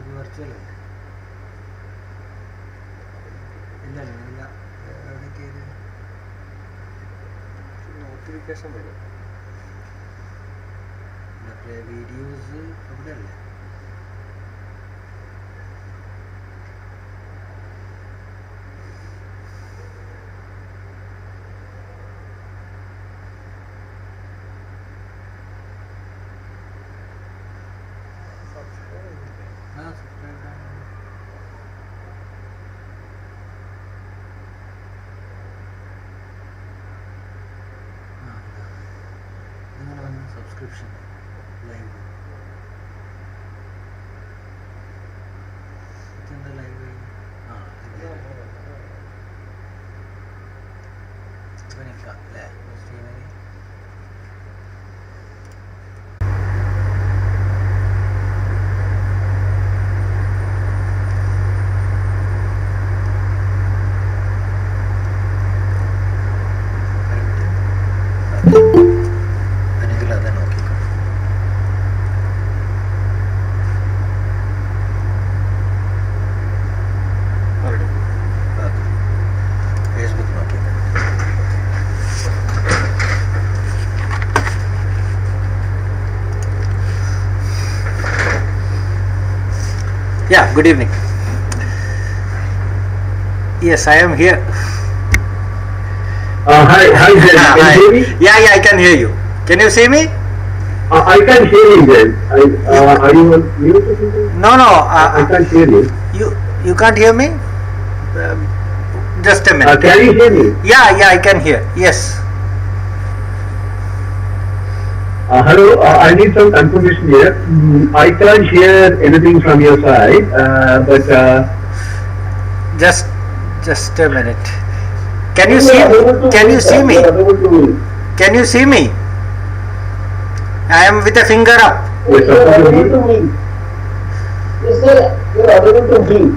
virtual notification videos subscription live within the live Yeah, good evening. Yes, I am here. Hi, Jen. Can you hear me? Yeah, I can hear you. Can you see me? I can't hear you, Jen. Are you on mute or something? No. I can't hear you. You can't hear me? Just a minute. Can you hear me? Yeah, I can hear. Yes. Hello, I need some confirmation here. I can't hear anything from your side, but just a minute. Can you see? Can you see me? Can you see me? I am with a finger up. Yes, audible to me. Yes, sir. You are audible to me.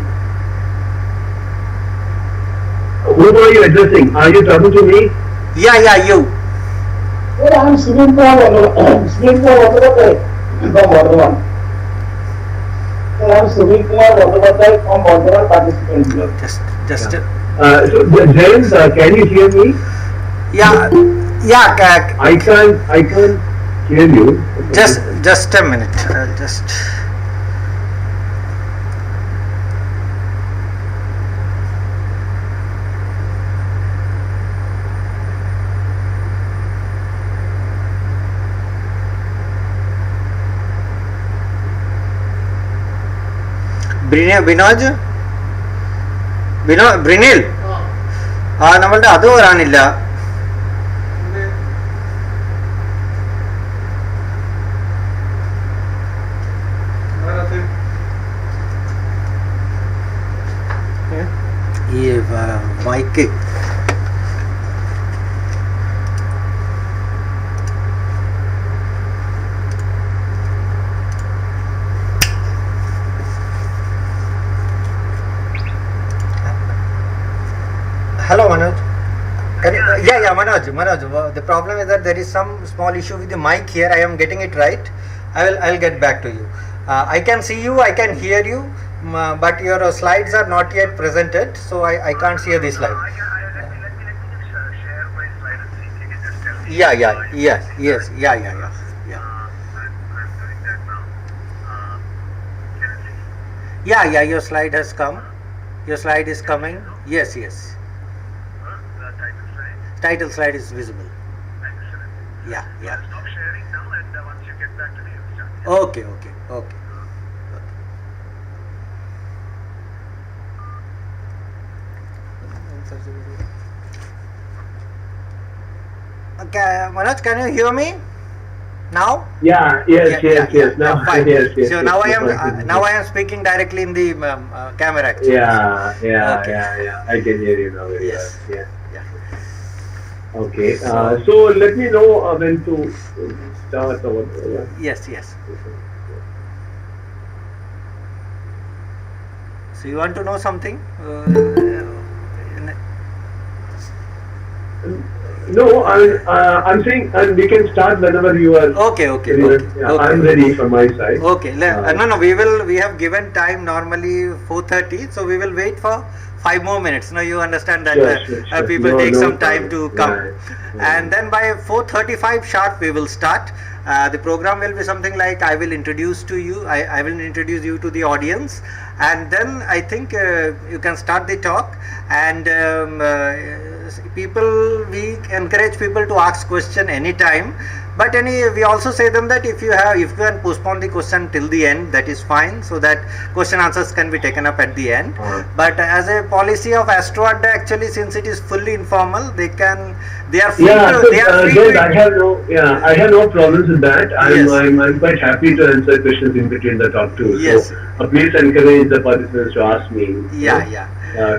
Whom are you addressing? Are you talking to me? Yeah, you. Sir, I am sitting for Waterman. From Waterman. Sir, I am sitting for Waterman from Waterman participant. Just. So, Jen, can you hear me? Yeah. I can't hear you. Just a minute. Just. ബ്രിനിൽ നമ്മളുടെ അത് വരാനില്ല. ഈ mic Hello Manoj. Yeah, Manoj. The problem is that there is some small issue with the mic here. I am getting it right. I'll get back to you. I can see you, I can hear you, but your slides are not yet presented, so I can't see the slide. Let me just share my slide and see if you can just tell me. Yeah. I'm doing that now. Can you see? Yeah, your slide has come. Your slide is coming. Yes. The title slide. Title slide is visible. Excellent. Yeah. I'll stop sharing now, and once you get back to me, we'll start. Okay. Okay, Manoj, can you hear me now? Yes. Now, fine. yes. So now I am speaking directly in the camera. Actually. Yeah. Okay. I can hear you now very Yes. well. Yeah. Okay. So let me know when to start or whatever. Yes. So you want to know something? No, I'm saying, and we can start whenever you are. Okay, okay, ready. okay, Yeah, okay. I'm ready from my side. Okay, no, we have given time normally 4:30, so we will wait for 5 more minutes. Now you understand that Sure. people No, take no some time problem. to come, Yeah. and then by 4:35 sharp we will start. The program will be something like I will introduce to you. I will introduce you to the audience, and then I think you can start the talk. And people, we encourage people to ask question anytime, but we also say them that if you can postpone the question till the end, that is fine, so that question answers can be taken up at the end. But as a policy of Astro Adda, actually, since it is fully informal, they are free I have no problems with that. Yes. I'm quite happy to answer questions in between the talk too. Yes. So please encourage the participants to ask me.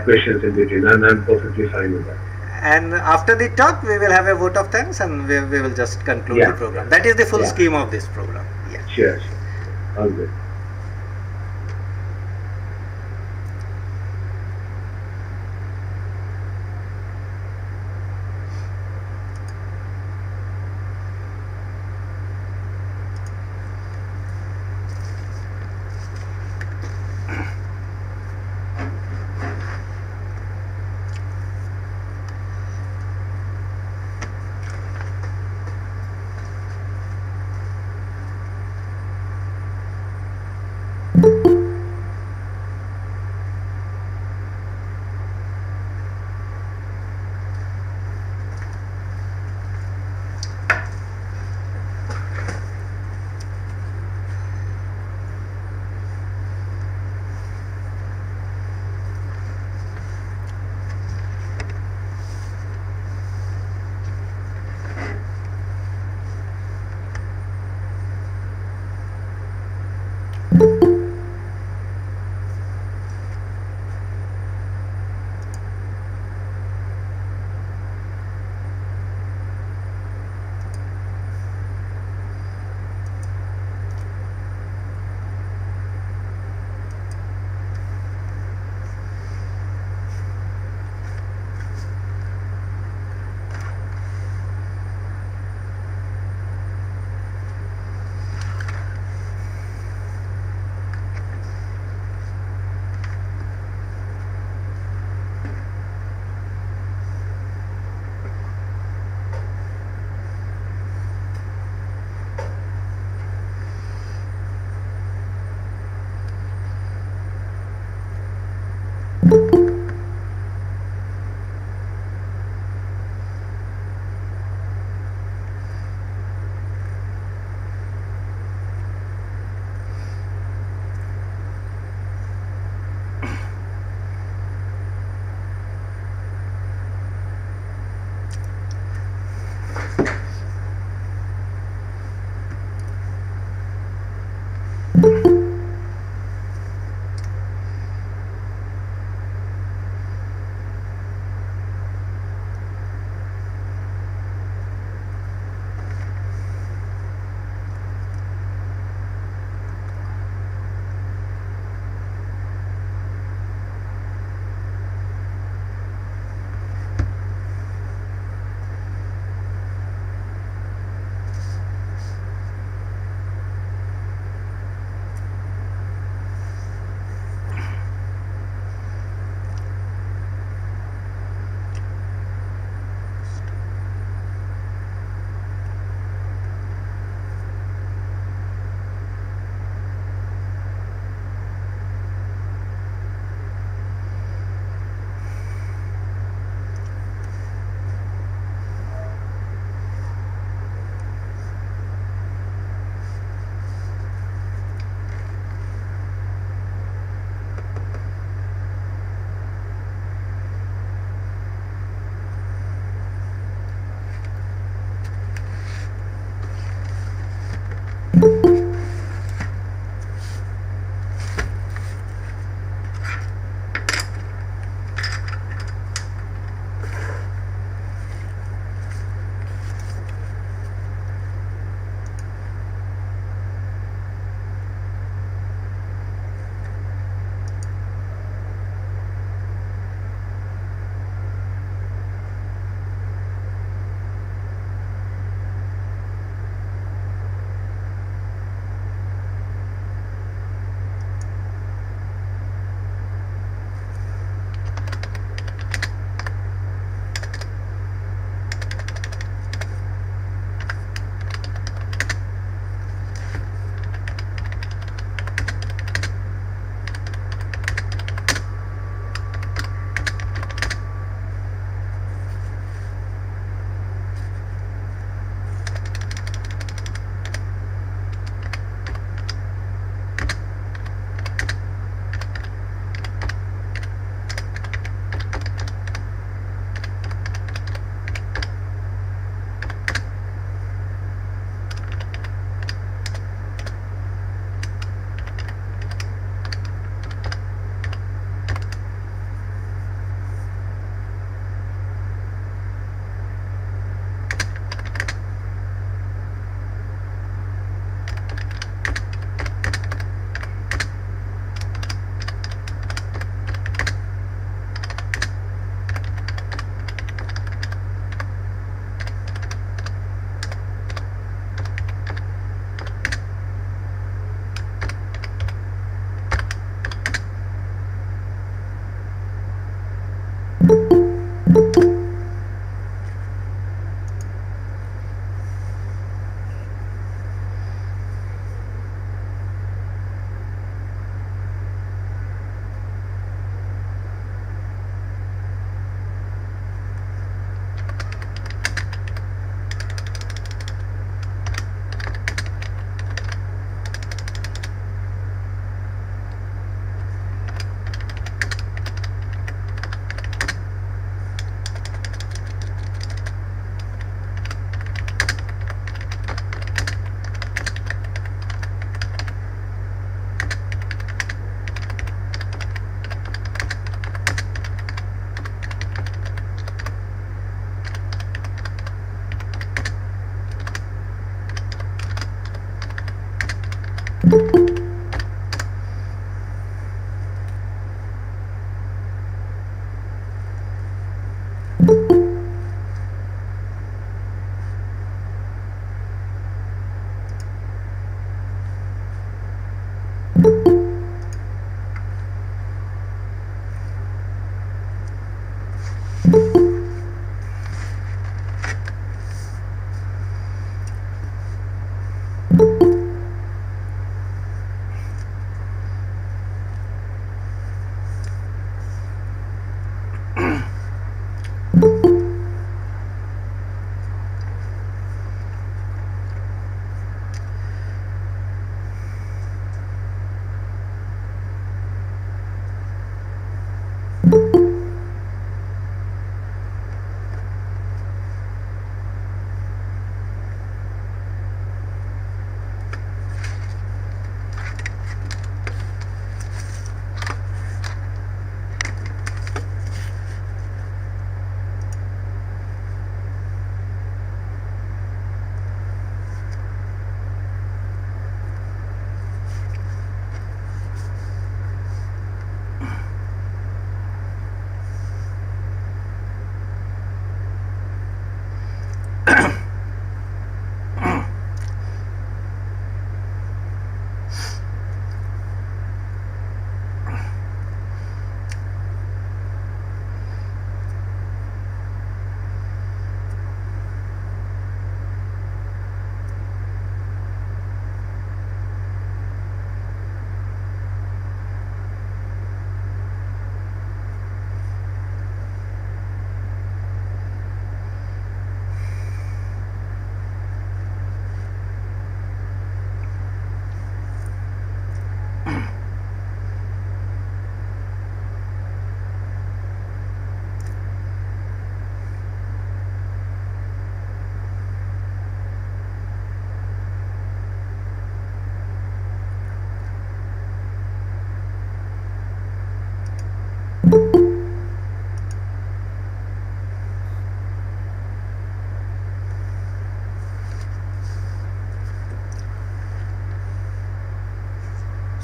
Questions in between, and I'm perfectly fine with that. And after the talk, we will have a vote of thanks, and we will just conclude the program. That is the full scheme of this program. Yeah. Sure. All good.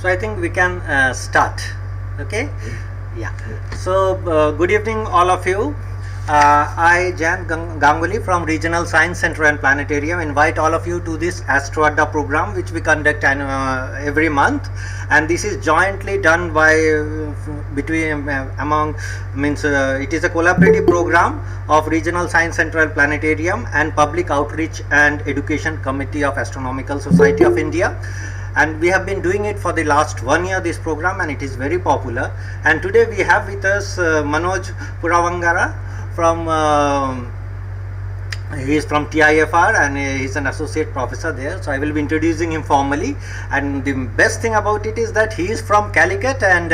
So I think we can start. Okay. Yeah. So good evening, all of you. I, Jan Ganguly from Regional Science Center and Planetarium, invite all of you to this Astro Adda program, which we conduct every month, and this is jointly done by it is a collaborative program of Regional Science Center and Planetarium and Public Outreach and Education Committee of Astronomical Society of India. And we have been doing it for the last 1 year, this program, and it is very popular. And today we have with us Manoj Puravangara from he is from TIFR and he is an associate professor there. So I will be introducing him formally. And the best thing about it is that he is from Calicut and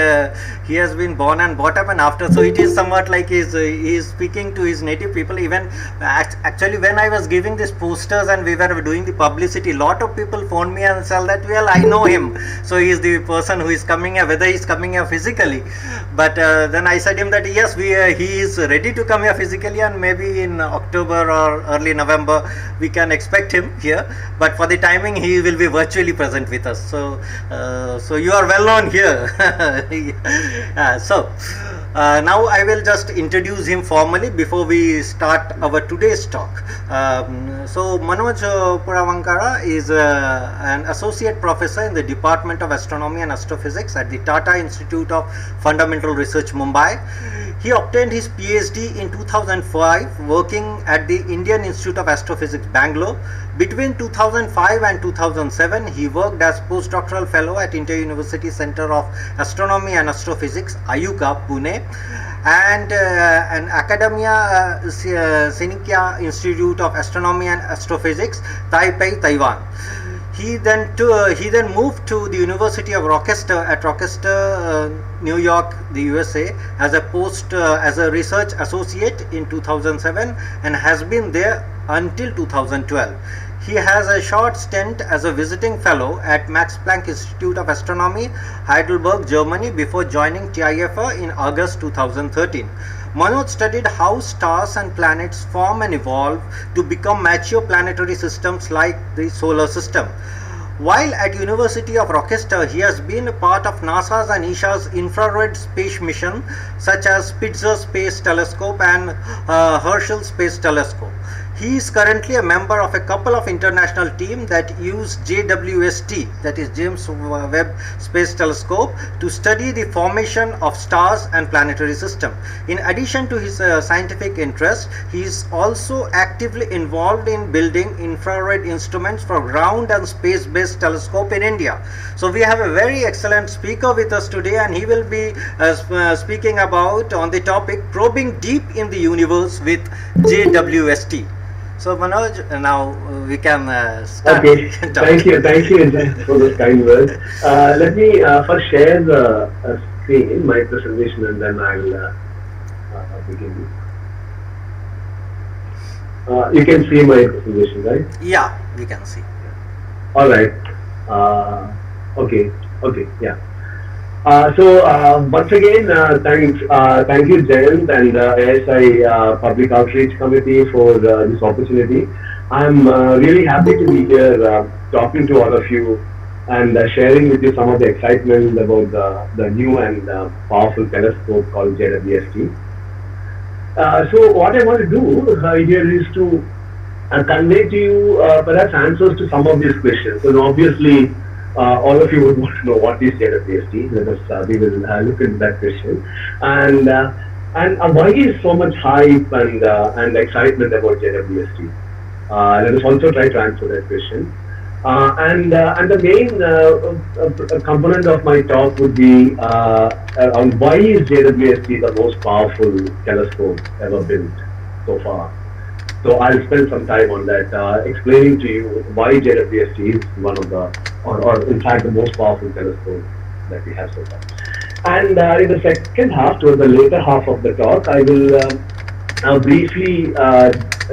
he has been born and brought up, and after, so it is somewhat like he is speaking to his native people. Even actually when I was giving these posters and we were doing the publicity, lot of people phoned me and said that, well, I know him, so he is the person who is coming here, whether he is coming here physically. But then I said him that yes, he is ready to come here physically, and maybe in October or early November we can expect him here, but for the timing he will be virtually present with us. So so you are well known here. Now I will just introduce him formally before we start our today's talk. So Manoj Puravangara is an associate professor in the Department of Astronomy and Astrophysics at the Tata Institute of Fundamental Research, Mumbai. He obtained his PhD in 2005 working at the Indian Institute of Astrophysics, Bangalore. Between 2005 and 2007, he worked as postdoctoral fellow at Inter-University Center of Astronomy and Astrophysics, IUCA, Pune, and an Academia Sinica Institute of Astronomy and Astrophysics, Taipei, Taiwan. He then moved to the University of Rochester at Rochester, New York, the USA, as a research associate in 2007 and has been there until 2012. He has a short stint as a visiting fellow at Max Planck Institute of Astronomy, Heidelberg, Germany, before joining TIFR in August 2013. Manoj studied how stars and planets form and evolve to become mature planetary systems like the solar system. While at University of Rochester, he has been a part of NASA's and ESA's infrared space mission, such as Spitzer Space Telescope and Herschel Space Telescope. He is currently a member of a couple of international teams that use JWST, that is James Webb Space Telescope, to study the formation of stars and planetary system. In addition to his scientific interest, he is also actively involved in building infrared instruments for ground and space-based telescope in India. So we have a very excellent speaker with us today, and he will be speaking about on the topic probing deep in the universe with JWST. So Manoj, now we can start. Okay, thank you for those kind words. Let me first share the screen, my presentation, and then I'll begin. You can see my presentation, right? Yeah, we can see. All right. Okay, yeah. Once again, thank you, Jayant and ASI Public Outreach Committee for this opportunity. I'm really happy to be here talking to all of you and sharing with you some of the excitement about the new and powerful telescope called JWST. So what I want to do here is to convey to you perhaps answers to some of these questions. And obviously, all of you would want to know what is JWST. Let us we will look into that question, and why is so much hype and excitement about JWST? Let us also try to answer that question. And the main component of my talk would be on why is JWST the most powerful telescope ever built so far. So I'll spend some time on that, explaining to you why JWST is one of the, or in fact the most powerful telescope that we have so far. And in the second half, towards the later half of the talk, I will briefly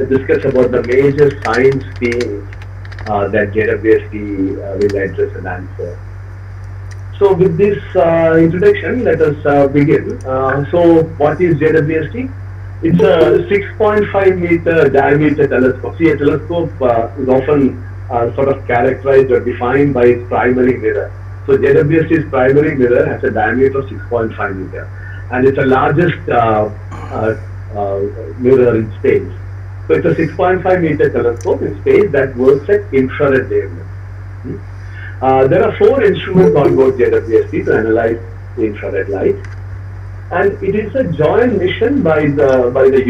discuss about the major science themes that JWST will address and answer. So with this introduction, let us begin. So what is JWST? It's a 6.5 meter diameter telescope. See, a telescope is often sort of characterized or defined by its primary mirror. So JWST's primary mirror has a diameter of 6.5 meter, and it's the largest mirror in space. So it's a 6.5 meter telescope in space that works at infrared wavelength. There are 4 instruments on board JWST to analyze the infrared light. And it is a joint mission by the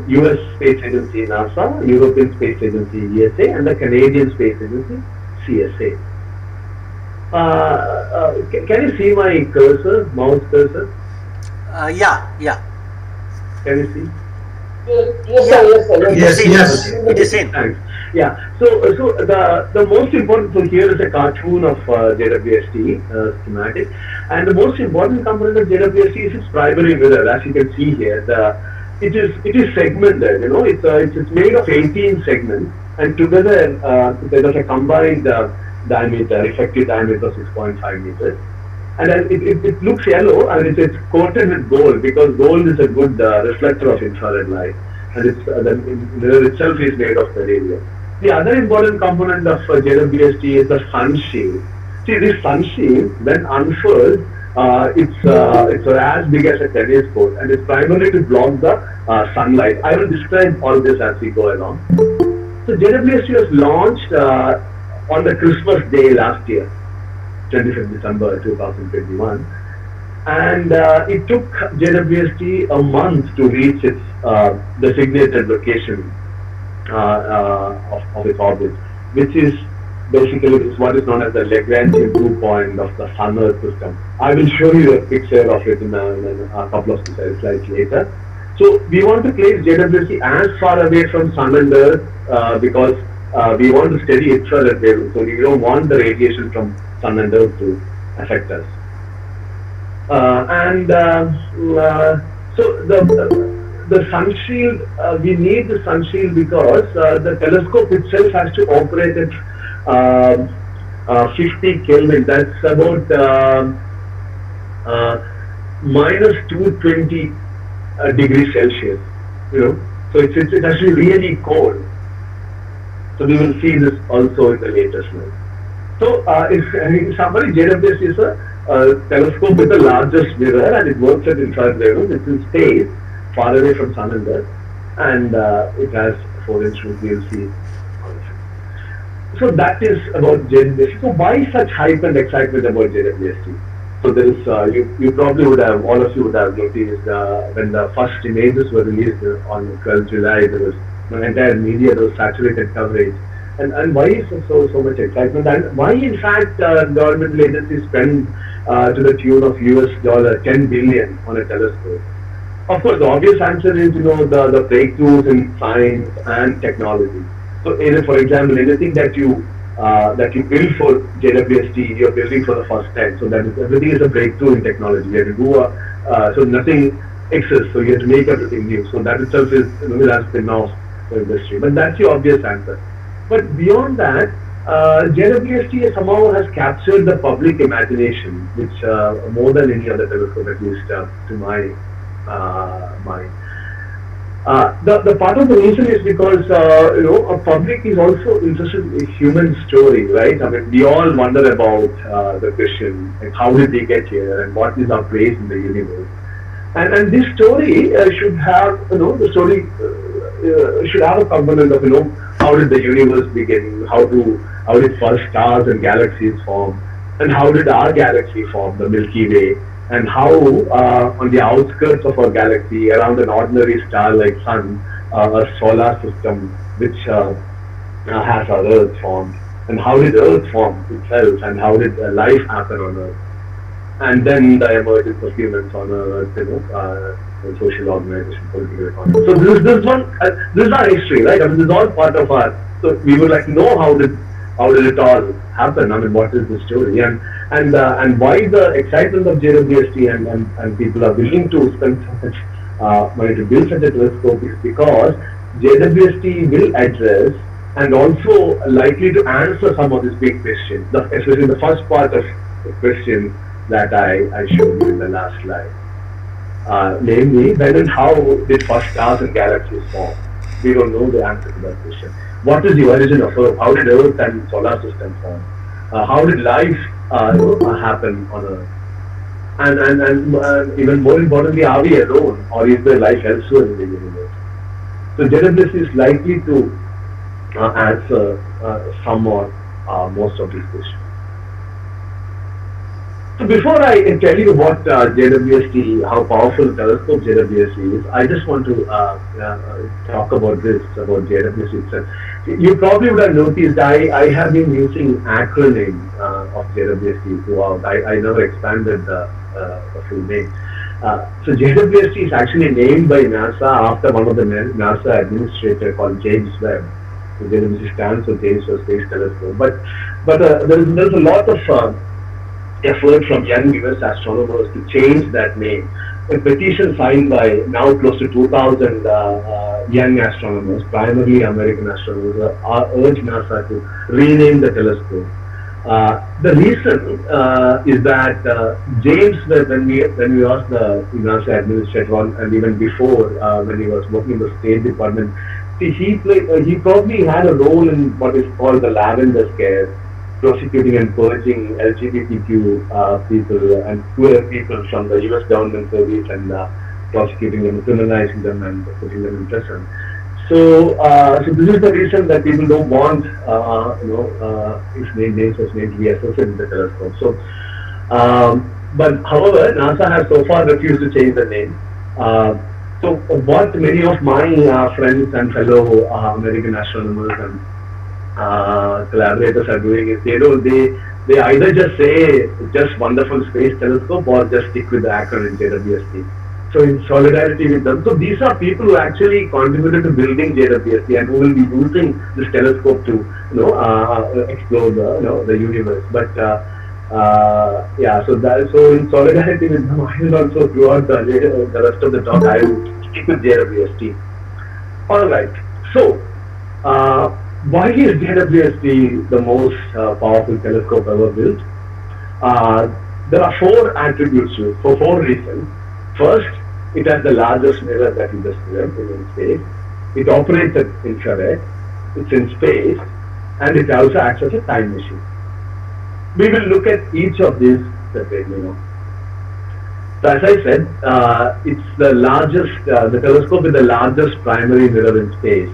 US Space Agency NASA, European Space Agency ESA, and the Canadian Space Agency CSA. Can you see my cursor, mouse cursor? Yeah. Can you see? Yes, sir. Yes. It is in. Thanks. Yeah. So the most important. So here is a cartoon of JWST schematic, and the most important component of JWST is its primary mirror. As you can see here, it is segmented. You know, it's made of 18 segments, and together there is a combined diameter, effective diameter of 6.5 meters. And it looks yellow, and it's coated with gold because gold is a good reflector of infrared light, and the mirror itself is made of beryllium. The other important component of JWST is the sun shield. See, this sun shield, when unfurled, it's as big as a tennis court, and it's primarily to block the sunlight. I will describe all this as we go along. So JWST was launched on the Christmas Day last year, 25th December 2021, and it took JWST a month to reach its designated location of its orbit, which is basically what is known as the Lagrangian dew point of the Sun-Earth system. I will show you a picture of it in a couple of slides later. So we want to place JWST as far away from Sun and Earth because we want to study infrared waves, so we don't want the radiation from Sun and Earth to affect us. So the sun shield, we need the sun shield because the telescope itself has to operate at 50 Kelvin. That's about minus 220 degrees Celsius. You know, so it's actually really cold. So we will see this also in the later slide. So in summary, JWST is a telescope with the largest mirror, and it works at infrared wavelength. It's in space, far away from Sun and Earth, and it has 4-inch you'll see. So that is about JWST. So why such hype and excitement about JWST? So there is, you probably would have, all of you would have noticed when the first images were released on 12th July, there was the entire media, there was saturated coverage. And why is there so much excitement? And why, in fact, governmental agencies spend to the tune of $10 billion on a telescope? Of course, the obvious answer is, the breakthroughs in science and technology. So, for example, anything that you build for JWST, you're building for the first time. So that is, everything is a breakthrough in technology. You have to do so nothing exists. So you have to make everything new. So that itself is that's the now for industry. But that's the obvious answer. But beyond that, JWST somehow has captured the public imagination, which more than any other telescope, at least to my mind. The part of the reason is because a public is also interested in human story, right? I mean, we all wonder about the question, like how did we get here, and what is our place in the universe. And this story should have, the story should have a component of, how did the universe begin, how did first stars and galaxies form, and how did our galaxy form, the Milky Way, and how on the outskirts of our galaxy, around an ordinary star like Sun, a solar system which has our Earth formed, and how did Earth form itself, and how did life happen on Earth, and then the emergence of humans on Earth, social organization, political economy. So this is our history, right? I mean, this is all part of our. So we would like to know how did it all happen? I mean, what is the story, and why the excitement of JWST and people are willing to spend so much money to build such a telescope is because JWST will address and also likely to answer some of these big questions, especially the first part of the question that I showed you in the last slide. Namely, when and how did first stars and galaxies form? We don't know the answer to that question. What is the origin of Earth? How did Earth and solar system form? How did life happen on Earth? And even more importantly, are we alone, or is there life elsewhere in the universe? So JWST is likely to answer some or most of these questions. So before I tell you what JWST, how powerful telescope JWST is, I just want to talk about JWST itself. You probably would have noticed I have been using acronym of JWST throughout. I never expanded the full name. So JWST is actually named by NASA after one of the NASA administrator called James Webb. So JWST stands for James Webb Space Telescope. But there's a lot of effort from young US astronomers to change that name. A petition signed by now close to 2,000 young astronomers, primarily American astronomers, urged NASA to rename the telescope. The reason is that James, when we asked the NASA administrator, and even before when he was working in the State Department, he probably had a role in what is called the lavender scare, prosecuting and purging LGBTQ people and queer people from the US government service and prosecuting them, criminalizing them and putting them in prison. So this is the reason that people don't want his name to be associated with the telescope. So, but however, NASA has so far refused to change the name. So what many of my friends and fellow American astronomers and collaborators are doing is they either just say just wonderful space telescope or just stick with the acronym JWST. So in solidarity with them, so these are people who actually contributed to building JWST and who will be using this telescope to explore the universe. But so in solidarity with them, I will also throughout the rest of the talk I will stick with JWST. All right. So. Why is JWST the most powerful telescope ever built? There are 4 attributes to it, for 4 reasons. First, it has the largest mirror that you just said in space. It operates at infrared, it's in space, and it also acts as a time machine. We will look at each of these separately. So as I said, it's the largest, the telescope with the largest primary mirror in space.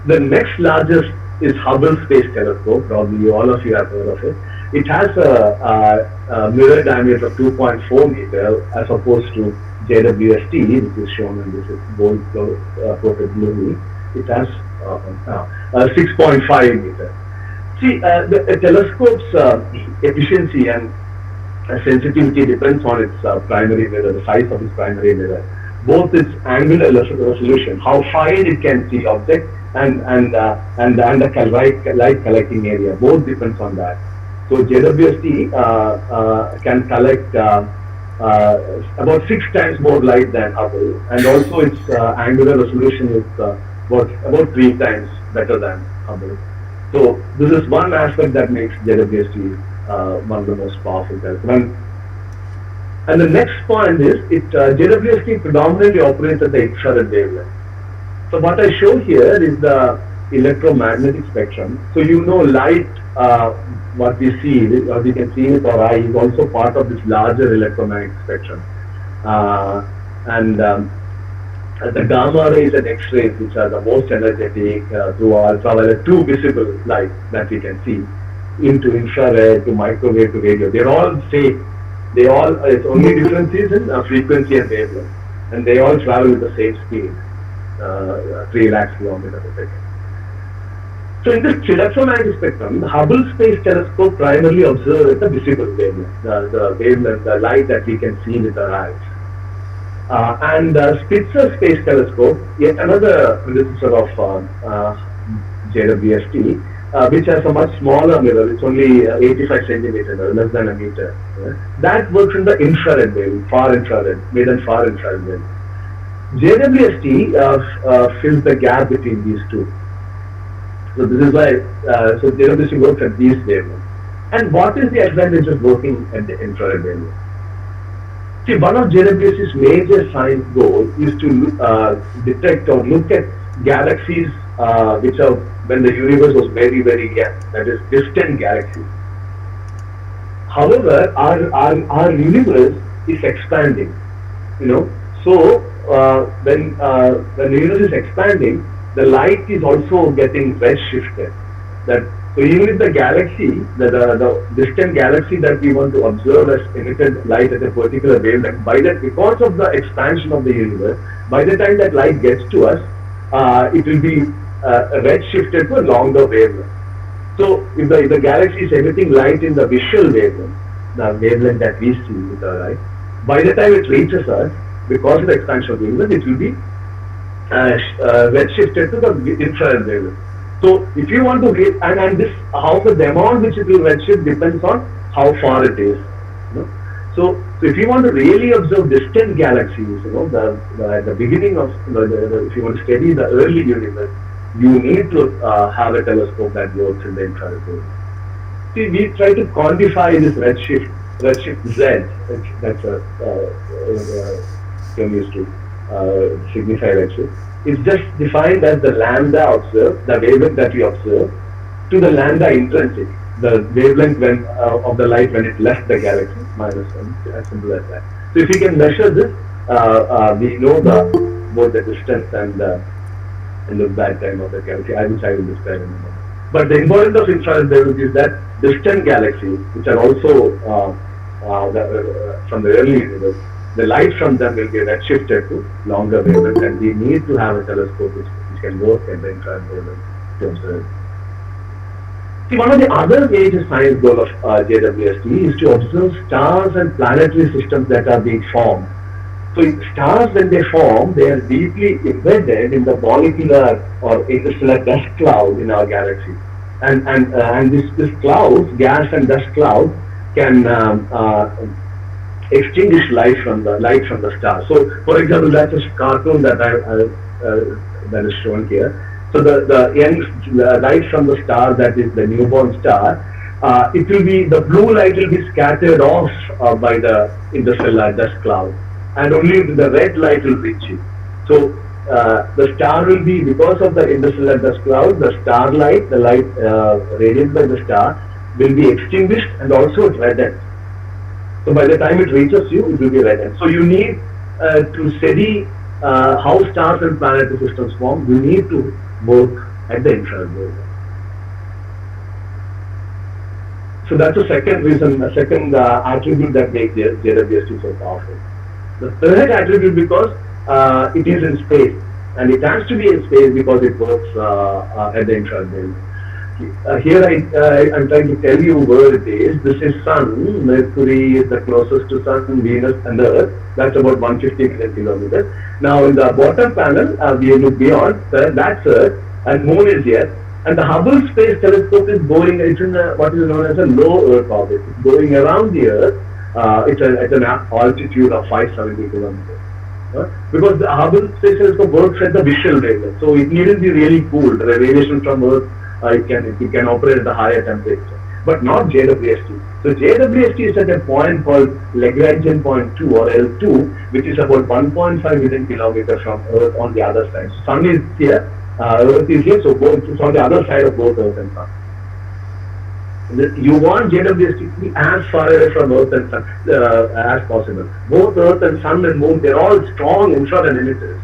The next largest is Hubble Space Telescope. Probably all of you have heard of it. It has a mirror diameter of 2.4 meter as opposed to JWST, which is shown in this bold coated blue. It has 6.5 meter. See, the telescope's efficiency and sensitivity depends on its primary mirror, the size of its primary mirror. Both its angular resolution, how fine it can see objects, and the light collecting area. Both depends on that. So JWST can collect about 6 times more light than Hubble, and also its angular resolution is about 3 times better than Hubble. So this is one aspect that makes JWST one of the most powerful telescopes. And the next point is JWST predominantly operates at the infrared wavelength. So what I show here is the electromagnetic spectrum. So you know light, what we see, or we can see with our eye, is also part of this larger electromagnetic spectrum. The gamma rays and X-rays, which are the most energetic, through ultraviolet, two visible light that we can see, into infrared, to microwave, to radio. They're all same. Its only difference is in frequency and wavelength, and they all travel with the same speed, 3 lakhs kilometers per second. So in this electromagnetic spectrum, the Hubble Space Telescope primarily observes at the visible wavelength, the wavelength, the light that we can see with our eyes. And the Spitzer Space Telescope, yet another predecessor of JWST, which has a much smaller mirror. It's only 85 centimeters, less than a meter. That works in the infrared wave, far infrared, mid and far infrared wave. JWST fills the gap between these two. So this is why JWST works at these wavelengths. And what is the advantage of working at the infrared wavelength? See, one of JWST's major science goals is to detect or look at galaxies which are when the universe was very, very young, that is distant galaxies. However, our universe is expanding, So when the universe is expanding, the light is also getting redshifted. So even if the galaxy, the distant galaxy that we want to observe as emitted light at a particular wavelength, because of the expansion of the universe, by the time that light gets to us, it will be redshifted to a longer wavelength. So if the galaxy is emitting light in the visual wavelength, the wavelength that we see with our eyes, by the time it reaches us, because of the expansion of the universe, it will be redshifted to the infrared wavelength. So if you want to read, and this, how the amount which it will redshift depends on how far it is. So if you want to really observe distant galaxies, the beginning of, if you want to study the early universe, you need to have a telescope that works in the infrared wavelength. See, we try to quantify this redshift Z, that's a term used to signify redshift. It's just defined as the lambda observed, the wavelength that we observe, to the lambda intrinsic, the wavelength of the light when it left the galaxy, minus 1, as simple as that. So if we can measure this, we know both the distance and the bad time of the galaxy, which I will describe in a moment. But the importance of infrared wavelength is that distant galaxies, which are also from the early universe, the light from them will be redshifted to longer wavelengths, and we need to have a telescope which can work at the infrared wavelength to observe. See, one of the other major science goals of JWST is to observe stars and planetary systems that are being formed. So stars, when they form, they are deeply embedded in the molecular or interstellar dust cloud in our galaxy. And this cloud, gas and dust cloud, can extinguish light from the star. So, for example, that's a cartoon that that is shown here. So the young light from the star, that is the newborn star, it will be, the blue light will be scattered off by the interstellar dust cloud, and only the red light will reach it. So the star will be, because of the interstellar dust cloud, the starlight, the light radiated by the star, will be extinguished and also reddened. So by the time it reaches you, it will be reddened. So you need to study how stars and planetary systems form. You need to work at the infrared wavelength. So that's the second reason, the second attribute that makes JWST so powerful. The third attribute, because it is in space, and it has to be in space because it works at the infrared wavelength. Here I'm trying to tell you where it is. This is Sun. Mercury is the closest to Sun, Venus and Earth. That's about 150 million kilometers. Now in the bottom panel, we look beyond. That's Earth, and Moon is here. And the Hubble Space Telescope is going. It's in what is known as a low Earth orbit. It's going around the Earth. It's at an altitude of 570 kilometers. Because the Hubble Space Telescope works at the visual wavelength, so it needn't be really cooled. The radiation from Earth. It can operate at a higher temperature, but not JWST. So JWST is at a point called Lagrangian point 2 or L2, which is about 1.5 million kilometers from Earth on the other side. So Sun is here, Earth is here, so it's on the other side of both Earth and Sun. You want JWST to be as far away from Earth and Sun as possible. Both Earth and Sun and Moon, they're all strong infrared emitters.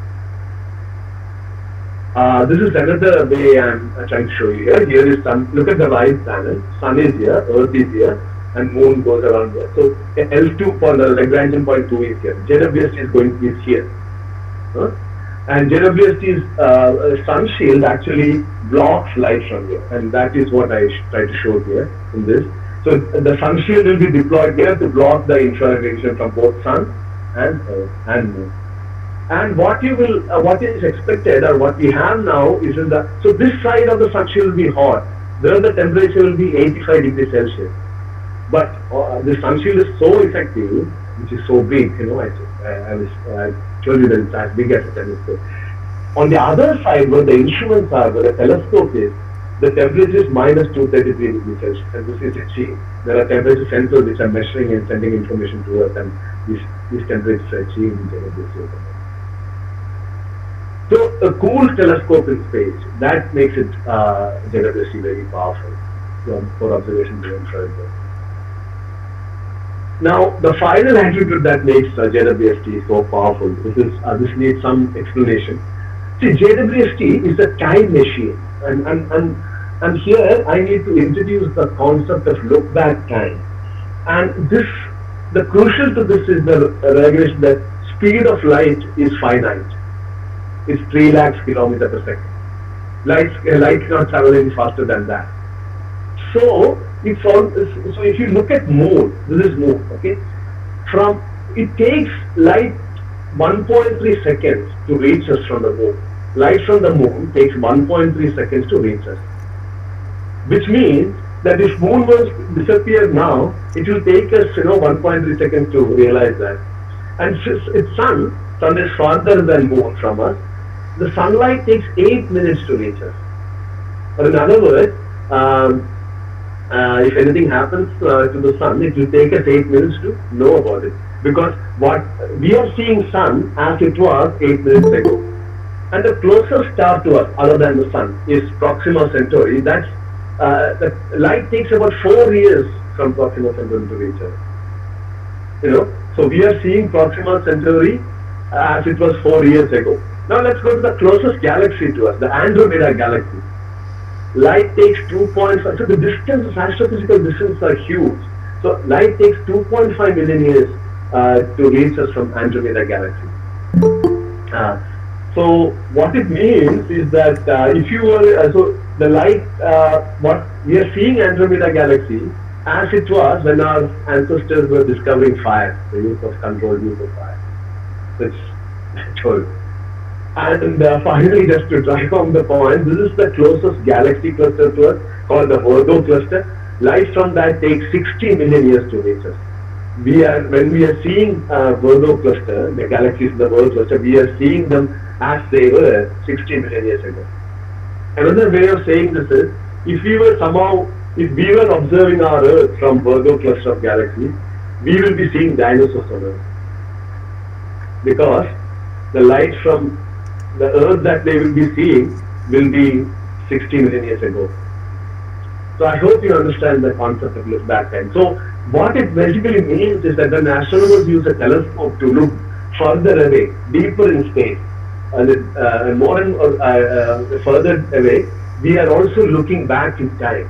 This is another way I'm trying to show you here. Here is Sun. Look at the right panel. Sun is here, Earth is here, and Moon goes around here. So L2 for the Lagrangian point 2 is here. JWST is here. And JWST's sun shield actually blocks light from here, and that is what I try to show here in this. So the sun shield will be deployed here to block the infrared radiation from both Sun and Earth and Moon. And what is expected, or what we have now, is so this side of the sun shield will be hot. There the temperature will be 85 degrees Celsius. But the sun shield is so effective, which is so big, I told you that it's as big as a telescope. On the other side, where the instruments are, where the telescope is, the temperature is minus 233 degrees Celsius, and this is achieved. There are temperature sensors which are measuring and sending information to us, and these temperatures are achieved in JWST. So a cool telescope in space, that makes it JWST very powerful for observation of infrared. Now the final attribute that makes JWST so powerful, this needs some explanation. See, JWST is a time machine, and here I need to introduce the concept of look back time. And the crucial to this is the regulation that speed of light is finite. It's 3 lakhs kilometers per second. Light cannot travel any faster than that. So if you look at Moon, this is Moon, okay? It takes light 1.3 seconds to reach us from the Moon. Light from the Moon takes 1.3 seconds to reach us. Which means that if Moon was disappeared now, it will take us 1.3 seconds to realize that. And its Sun is farther than Moon from us. The sunlight takes 8 minutes to reach us. Or in other words, if anything happens to the Sun, it will take us 8 minutes to know about it. Because what we are seeing Sun as it was 8 minutes ago. And the closest star to us, other than the Sun, is Proxima Centauri. The light takes about 4 years from Proxima Centauri to reach us. So we are seeing Proxima Centauri as it was 4 years ago. Now let's go to the closest galaxy to us, the Andromeda galaxy. Light takes 2.5, so the distances, astrophysical distances are huge. So light takes 2.5 million years to reach us from Andromeda galaxy. So what it means is that if you were, so the light, what we are seeing Andromeda galaxy as it was when our ancestors were discovering fire, the use of controlled use of fire. That's told. And finally, just to drive home the point, this is the closest galaxy cluster to us, called the Virgo cluster. Light from that takes 60 million years to reach us. When we are seeing Virgo cluster, the galaxies in the Virgo cluster, we are seeing them as they were 60 million years ago. Another way of saying this is, if we were observing our Earth from Virgo cluster of galaxies, we will be seeing dinosaurs on Earth. Because the light from the Earth that they will be seeing will be 60 million years ago. So I hope you understand the concept of look back time. So what it basically means is that when astronomers use a telescope to look further away, deeper in space, more and further away, we are also looking back in time.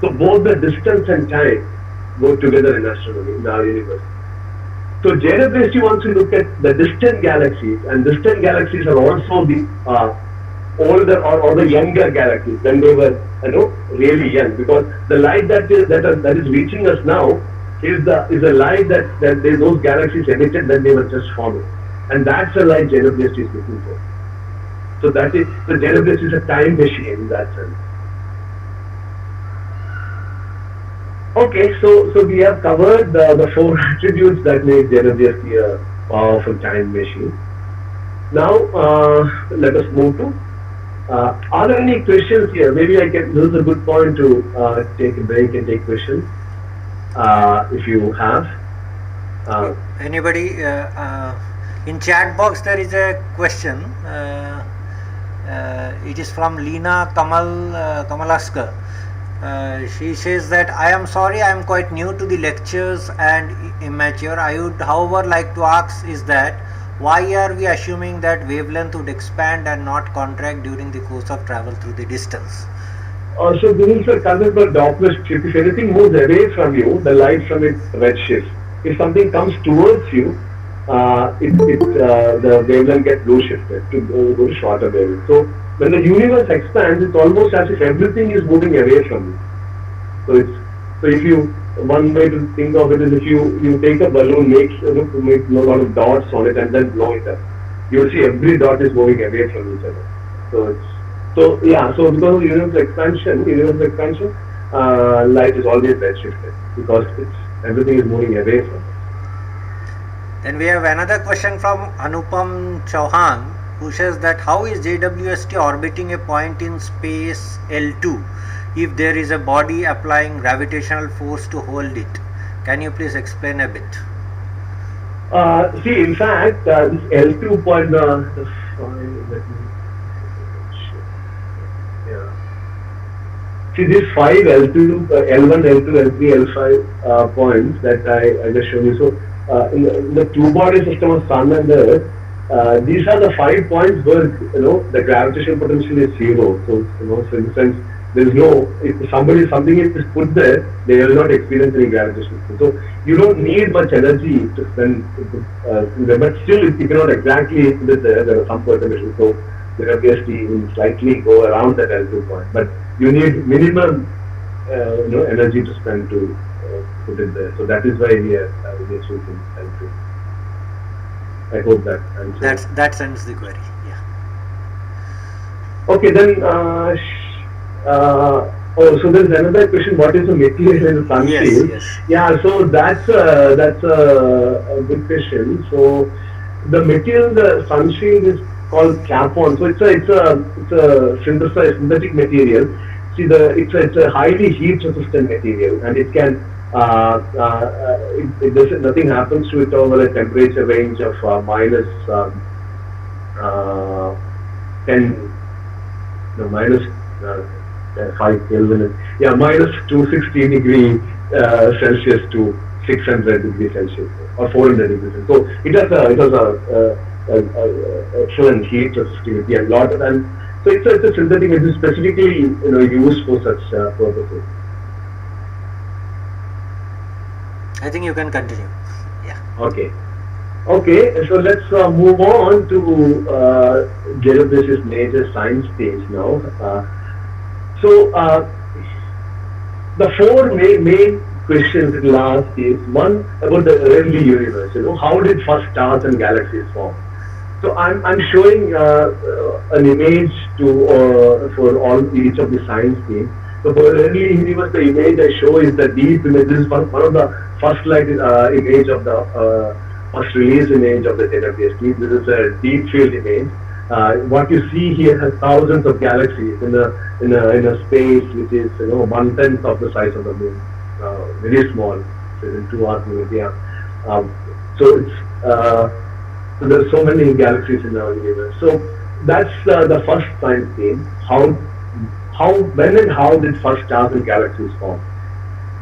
So both the distance and time go together in astronomy, in our universe. So JWST wants to look at the distant galaxies, and distant galaxies are also the older or the younger galaxies when they were, really young. Because the light that is reaching us now is a light that those galaxies emitted when they were just forming, and that's the light JWST is looking for. So that is, the JWST is a time machine in that sense. Okay, so we have covered the 4 attributes that make JWST a powerful time machine. Now let us move to. Are there any questions here? Maybe this is a good point to take a break and take questions if you have. Anybody in chat box? There is a question. It is from Leena Kamalaskar. She says that I am sorry, I am quite new to the lectures and immature. I would however like to ask is that why are we assuming that wavelength would expand and not contract during the course of travel through the distance? So this is a concept of Doppler shift. If anything moves away from you, the light from it redshifts. If something comes towards you, the wavelength gets blue shifted to go to shorter wavelength. So when the universe expands, it's almost as if everything is moving away from you. So if you, one way to think of it is if you take a balloon, make a lot of dots on it and then blow it up, you will see every dot is moving away from each other. So because of universe expansion, light is always redshifted because everything is moving away from it. Then we have another question from Anupam Chauhan, who says that how is JWST orbiting a point in space L2 if there is a body applying gravitational force to hold it? Can you please explain a bit? See, in fact, this L2 point, see these 5 L2, L1, L2, L3, L5 points that I just showed you. So in the two-body system of Sun and Earth, these are the 5 points where the gravitational potential is 0. So so in the sense there is no, if something is put there, they will not experience any gravitational force. So you don't need much energy to spend there, but still you cannot exactly put it there. There are some perturbations, so the JWST will slightly go around that L2 point, but you need minimum energy to spend to put it there. So that is why we are choosing L2. I hope that answers. That ends the query. Yeah. Okay, then. So there's another question. What is the material in the sun shield? Yes. Yeah. So that's a good question. So the material in the sun shield is called Capon. So it's a synthetic material. See, it's a highly heat resistant material, and it can nothing happens to it over a temperature range of minus 5 Kelvin. Yeah, minus 260 degree Celsius to 600 degrees Celsius or 400 degrees Celsius. So it has a excellent heat resistivity and lot, and so it's a synthetic material specifically used for such purposes. I think you can continue. Yeah. Okay, so let's move on to JWST's major science stage now. So the 4 main questions it will ask is, one, about the early universe. How did first stars and galaxies form? So I'm showing an image for each of the science teams. So for early universe, the image I show is the deep image. This is one of the first image of the first release image of the JWST. This is a deep field image. What you see here has thousands of galaxies in a space which is 1/10 of the size of the moon, very small, within 2 hours. So there's so many galaxies in our universe. So that's the first science theme. When and how did first stars and galaxies form?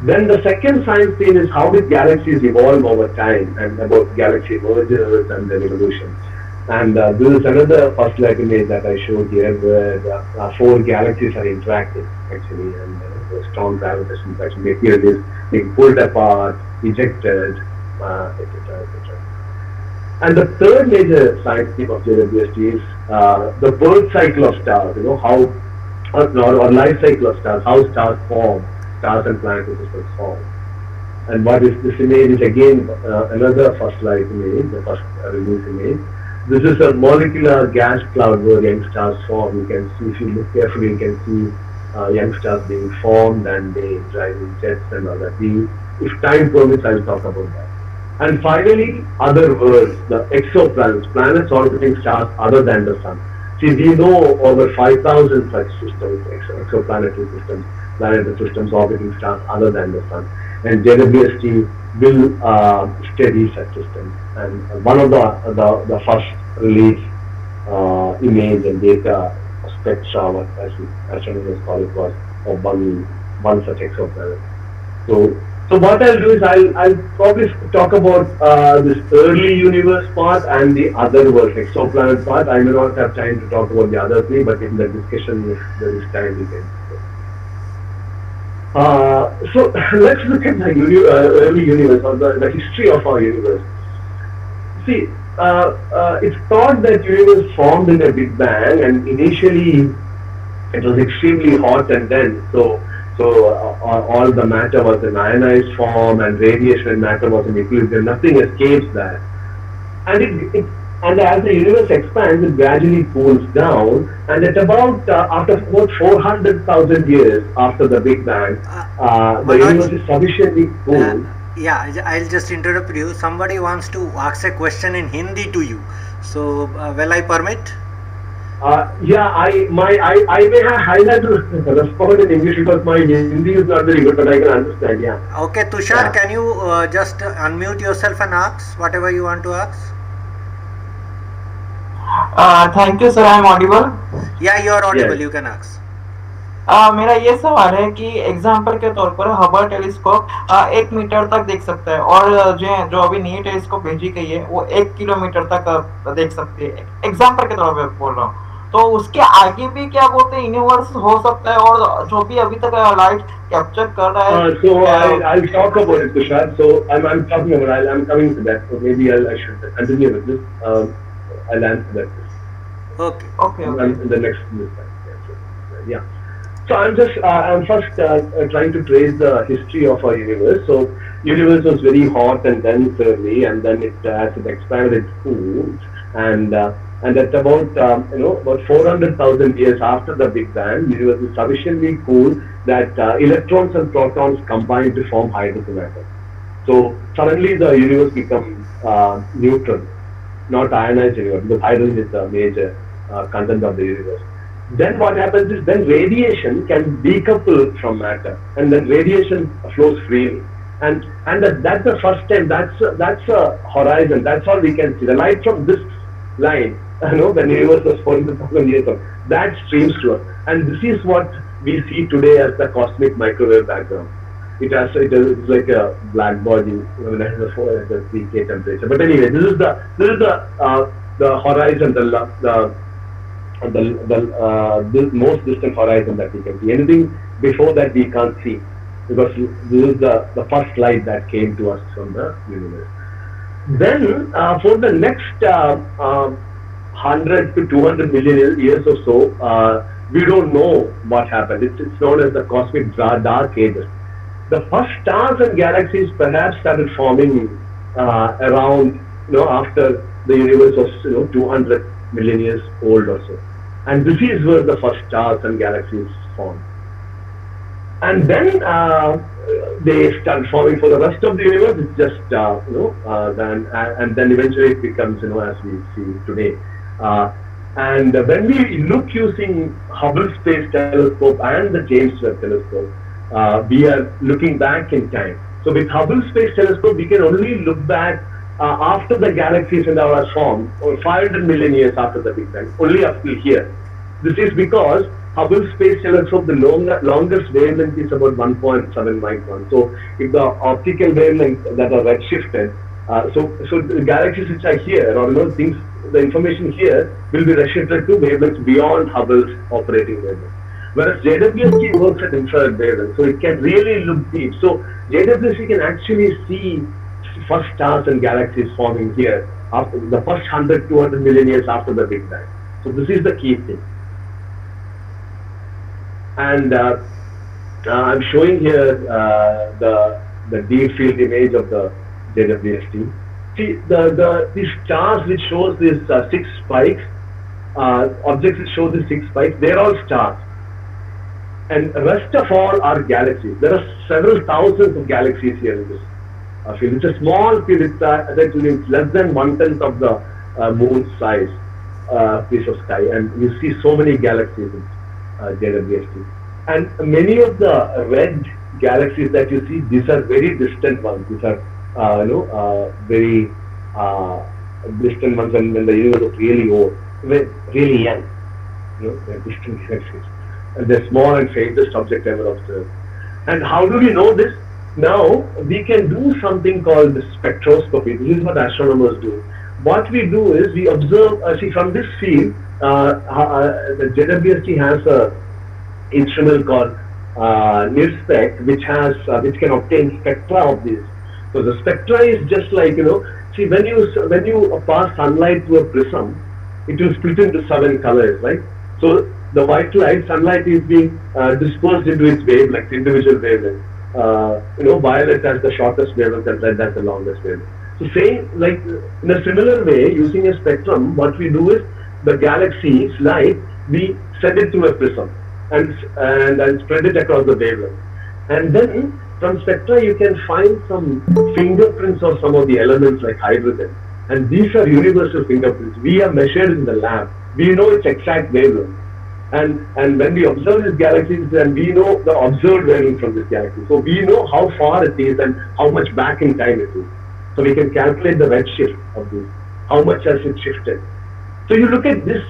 Then the second science theme is how did galaxies evolve over time, and about galaxy mergers and their evolution. And this is another first light image that I showed here, where four galaxies are interacting actually, and the strong gravitational interaction. They appear this being pulled apart, ejected, etc., etc. And the third major science theme of JWST is the birth cycle of stars. You know how, or life cycle of stars, how stars form, stars and planetary systems form. And what is this image is again another first light image, the first release image. This is a molecular gas cloud where young stars form. You can see, if you look carefully, you can see young stars being formed and they drive in jets and all that. If time permits, I'll talk about that. And finally, other worlds, the exoplanets, planets orbiting stars other than the sun. See, we know over 5,000 such systems, exoplanetary systems, planetary systems orbiting stars other than the sun. And JWST will study such systems. And one of the first release image and data spectra, what as astronomers call it, was of one such exoplanet. So what I'll do is I'll probably talk about this early universe part and the other world, exoplanet part. I may not have time to talk about the other three, but in the discussion, if there is time, we can. So let's look at the early universe, or the history of our universe. See, it's thought that universe formed in a Big Bang, and initially it was extremely hot and dense. So all the matter was in ionized form, and radiation and matter was in equilibrium. Nothing escapes that. And as the universe expands, it gradually cools down. And at after about 400,000 years after the Big Bang, the universe is sufficiently cooled. Yeah, I'll just interrupt you. Somebody wants to ask a question in Hindi to you. So, will I permit? Yeah, I may have to respond in English because my Hindi is not very good, but I can understand. Yeah. Okay, Tushar, can you just unmute yourself and ask whatever you want to ask? Thank you sir, I am audible. Yeah, you are audible. You can ask. मेरा ये सवाल है कि example के तौर पर Hubble telescope 1 metre तक देख सकता है, और जो अभी नई टेलीस्कोप भेजी गई है वो 1 किलोमीटर तक देख सकती है. एग्जांपल के तौर पर बोल रहा हूँ. तो उसके आगे भी क्या बोलते हैं यूनिवर्स हो सकता है, और जो भी अभी तक लाइट कैप्चर कर रहा है. So I'll talk about it, Tushar. So I'm talking about. I'm coming to that. So maybe I should continue with this. I'll answer that. Okay. In the next yeah. So I'm first trying to trace the history of our universe. So universe was very hot and dense early, and then as it expanded, it cooled, and at about about 400,000 years after the Big Bang, universe is sufficiently cool that electrons and protons combine to form hydrogen atoms. So suddenly the universe becomes neutral, not ionized anymore, because hydrogen is the major content of the universe. Then what happens is, then radiation can decouple from matter, and then radiation flows freely, and that's the first time. That's a horizon. That's all we can see. The light from this line, the universe was 400,000 years ago, that streams to us, and this is what we see today as the cosmic microwave background. It's like a black body when it has the 3K temperature. But anyway, this is the horizon, the most distant horizon that we can see. Anything before that we can't see, because this is the first light that came to us from the universe. Then for the next 100 to 200 million years or so, we don't know what happened. It's known as the cosmic dark ages. The first stars and galaxies perhaps started forming around after the universe was 200 million years old or so, and this is where the first stars and galaxies formed. And then they start forming for the rest of the universe. It's just and then eventually it becomes as we see today. And when we look using Hubble Space Telescope and the James Webb Telescope, we are looking back in time. So with Hubble Space Telescope, we can only look back after the galaxies and our formed, or 500 million years after the Big Bang, only up till here. This is because Hubble Space Telescope, the longest wavelength is about 1.7 micron. So if the optical wavelength that are redshifted, so the galaxies which are here, or things the information here will be restricted to wavelengths beyond Hubble's operating wavelength. Whereas JWST works at infrared wavelength, so it can really look deep. So JWST can actually see first stars and galaxies forming here after the first 100, 200 million years after the Big Bang. So this is the key thing. And I'm showing here the deep field image of the JWST. See these stars which shows these 6 spikes, objects which show these 6 spikes, they're all stars. And rest of all are galaxies. There are several thousands of galaxies here in this field. It's a small field. It's less than 1/10 of the moon's size piece of sky, and you see so many galaxies in JWST. And many of the red galaxies that you see, these are very distant ones. These are very distant ones when the universe is really old, really young. They're distant galaxies. And they're small and faintest object ever observed. And how do we know this? Now, we can do something called spectroscopy. This is what astronomers do. What we do is we observe, see from this field, the JWST has a instrument called NIRSPEC, which can obtain spectra of these. So the spectra is just like, see when you pass sunlight through a prism, it will split into 7 colors, right? So the white light, sunlight is being dispersed into its wavelengths, individual wavelengths. Violet has the shortest wavelength and red has the longest wavelength. So saying like in a similar way, using a spectrum, what we do is the galaxy's light, we send it through a prism and spread it across the wavelength. And then from spectra you can find some fingerprints of some of the elements like hydrogen. And these are universal fingerprints. We are measured in the lab. We know its exact wavelength. And when we observe these galaxies, then we know the observed wavelength from this galaxy. So we know how far it is and how much back in time it is. So we can calculate the redshift of this. How much has it shifted? So you look at this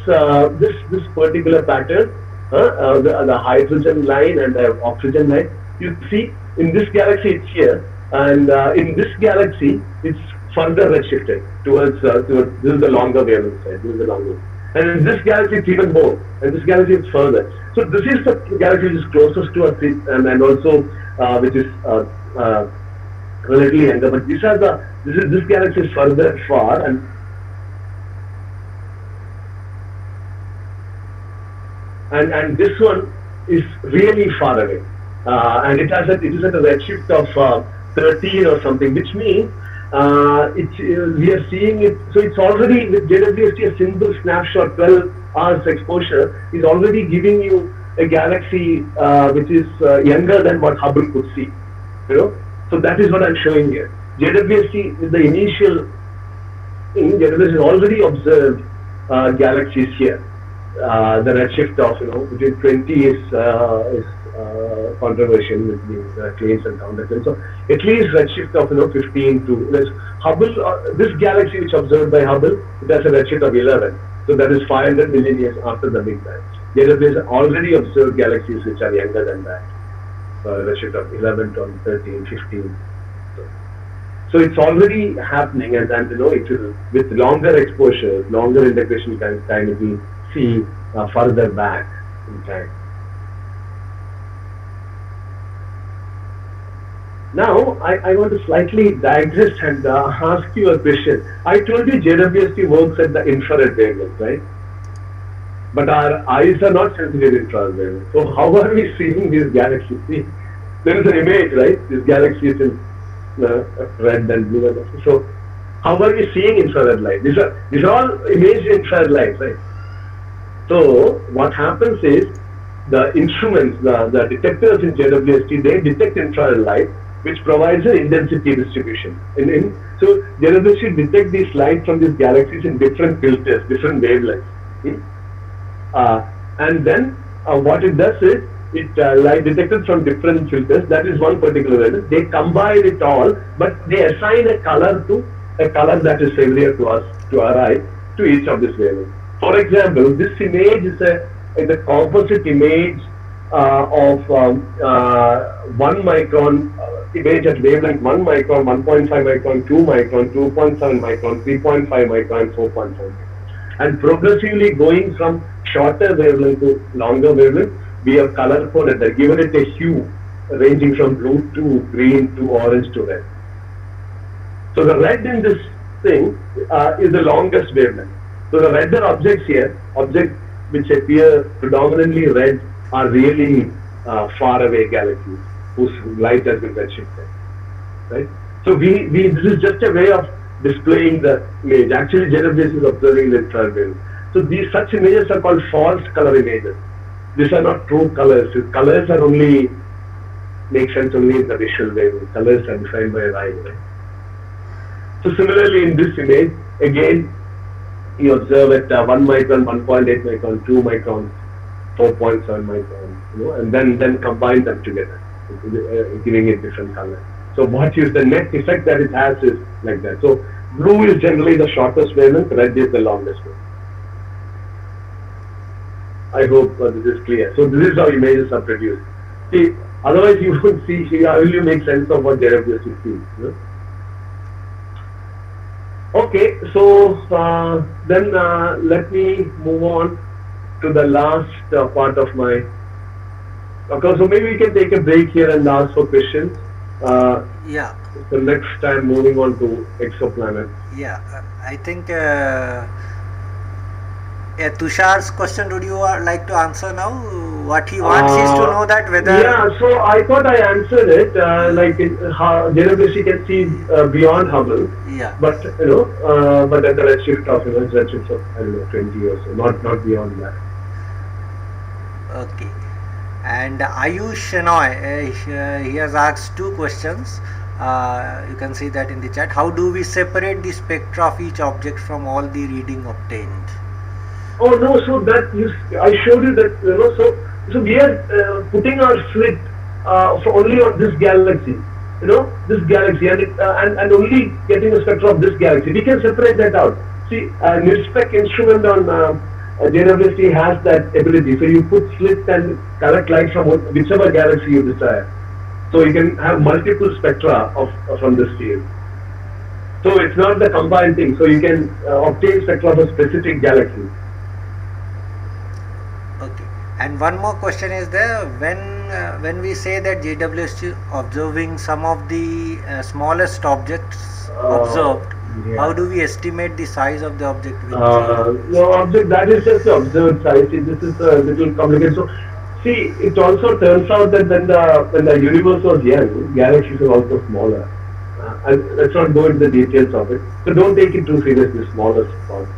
this particular pattern, the hydrogen line and the oxygen line. You see in this galaxy it's here, and in this galaxy it's further redshifted towards this is the longer wavelength side. This is the longer. And in this galaxy it's even more, and this galaxy is further. So this is the galaxy which is closest to us, and also which is relatively younger. But this galaxy is further far, and this one is really far away, and it is at a redshift of 13 or something, which means we are seeing it. So it's already with JWST a single snapshot, 12 hours exposure is already giving you a galaxy which is younger than what Hubble could see. So that is what I'm showing here. JWST is the initial thing. JWST has already observed galaxies here. The redshift of between 20 is controversial with these claims and counterclaims. So at least redshift of 15 to Hubble. This galaxy which observed by Hubble, it has a redshift of 11. So that is 500 million years after the Big Bang. JWST has already observed galaxies which are younger than that. Redshift of 11, 12, 13, 15. So it's already happening, and it will, with longer exposure, longer integration time, it will see further back in time. Now, I want to slightly digress and ask you a question. I told you JWST works at the infrared wavelength, right? But our eyes are not sensitive to infrared wavelength. So how are we seeing these galaxies? See, there is an image, right? This galaxy is in red and blue. So how are we seeing infrared light? These are all imaged infrared light, right? So what happens is the instruments, the detectors in JWST, they detect infrared light, which provides an intensity distribution. So JWST detect these light from these galaxies in different filters, different wavelengths. And then what it does is, light detected from different filters, that is one particular wavelength. They combine it all, but they assign a color that is familiar to us, to our eye, to each of these wavelengths. For example, this image is a composite image of 1 micron image at wavelength 1 micron, 1.5 micron, 2 micron, 2.7 micron, 3.5 micron, 4.5 micron. And progressively going from shorter wavelength to longer wavelength, we have color coded that, given it a hue ranging from blue to green to orange to red. So the red in this thing is the longest wavelength. So the redder objects here, objects which appear predominantly red, are really far away galaxies whose light has been redshifted, right? So this is just a way of displaying the image. Actually, JWST is observing the infrared wave. So these such images are called false color images. These are not true colors. Colors are only make sense only in the visual wave. Colors are defined by an eye, right? So similarly, in this image, again, you observe at 1 micron, 1.8 micron, 2 microns, 4.7 microns, and then combine them together, giving it different colors. So what is the net effect that it has is like that. So blue is generally the shortest wavelength, red is the longest wavelength. I hope this is clear. So this is how images are produced. See, otherwise you won't see, how will you make sense of what JWST sees? Okay, so then let me move on to the last part of my. Okay, so maybe we can take a break here and ask for questions. Yeah. So next time, moving on to exoplanets. Yeah, I think Tushar's question, would you like to answer now? What he wants is to know that whether... Yeah, so I thought I answered it, like how JWST can see beyond Hubble. Yeah. But, but at the redshift of, redshift of, I don't know, 20 or so, not beyond that. Okay. And Ayush Shenoy, he has asked two questions. You can see that in the chat. How do we separate the spectra of each object from all the reading obtained? Oh no, so that I showed you that, so we are putting our slit only on this galaxy, this galaxy, and only getting a spectra of this galaxy. We can separate that out. See, a NIRSPEC instrument on JWST has that ability. So you put slit and collect light from whichever galaxy you desire. So you can have multiple spectra from this field. So it's not the combined thing. So you can obtain spectra of a specific galaxy. Okay. And one more question is there. When we say that JWST observing some of the smallest objects observed, how do we estimate the size of the object? No, object, that is just the observed size. See, this is a little complicated. So, see, it also turns out that when the universe was young, galaxies were also smaller. Let's not go into the details of it. So don't take it too seriously, smallest part.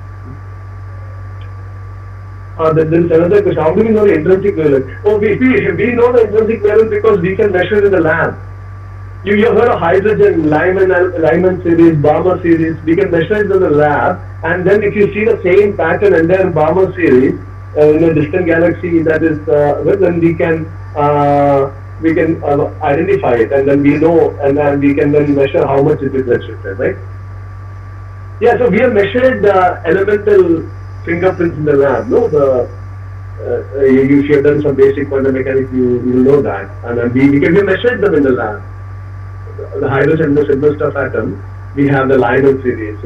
Then there is another question. How do we know the intrinsic wavelength? Oh, we know the intrinsic wavelength because we can measure it in the lab. You have heard of hydrogen, Lyman series, Balmer series. We can measure it in the lab, and then if you see the same pattern and then Balmer series in a distant galaxy, that is, then we can identify it, and then we know, and then we can then measure how much it is redshifted, right? Yeah, so we have measured elemental fingerprints in the lab. No, if you have done some basic quantum mechanics, you will know that, and then we measured them in the lab. The hydrogen, the simplest of atom, we have the Lyman series,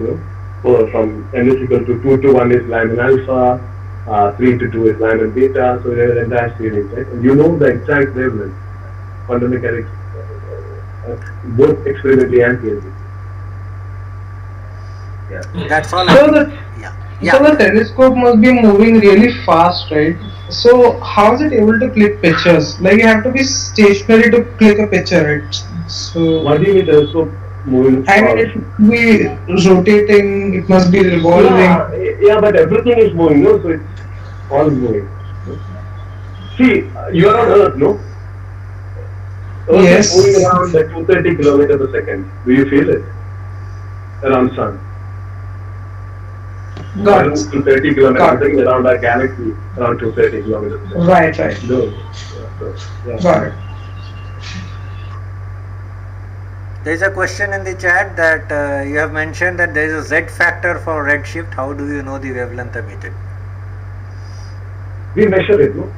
from n is equal to 2 to 1 is Lyman alpha, 3 to 2 is Lyman beta, so there is an entire series, right? And you know the exact wavelength, quantum mechanics, both experimentally and theoretically. Yeah. That's all. So the telescope must be moving really fast, right? So how is it able to click pictures? Like you have to be stationary to click a picture, right? So what do you mean telescope moving fast? I mean, it must be rotating, it must be revolving. Yeah, but everything is moving, so it's all moving. See, you are on Earth, no? Earth Yes. is moving around at 230 kilometers a second. Do you feel it? Around Sun. Got it. 230 kilometers a second around our galaxy, around 230 kilometers a second. Right. No. Got it. There is a question in the chat that you have mentioned that there is a Z factor for redshift. How do you know the wavelength emitted? We measure it, no?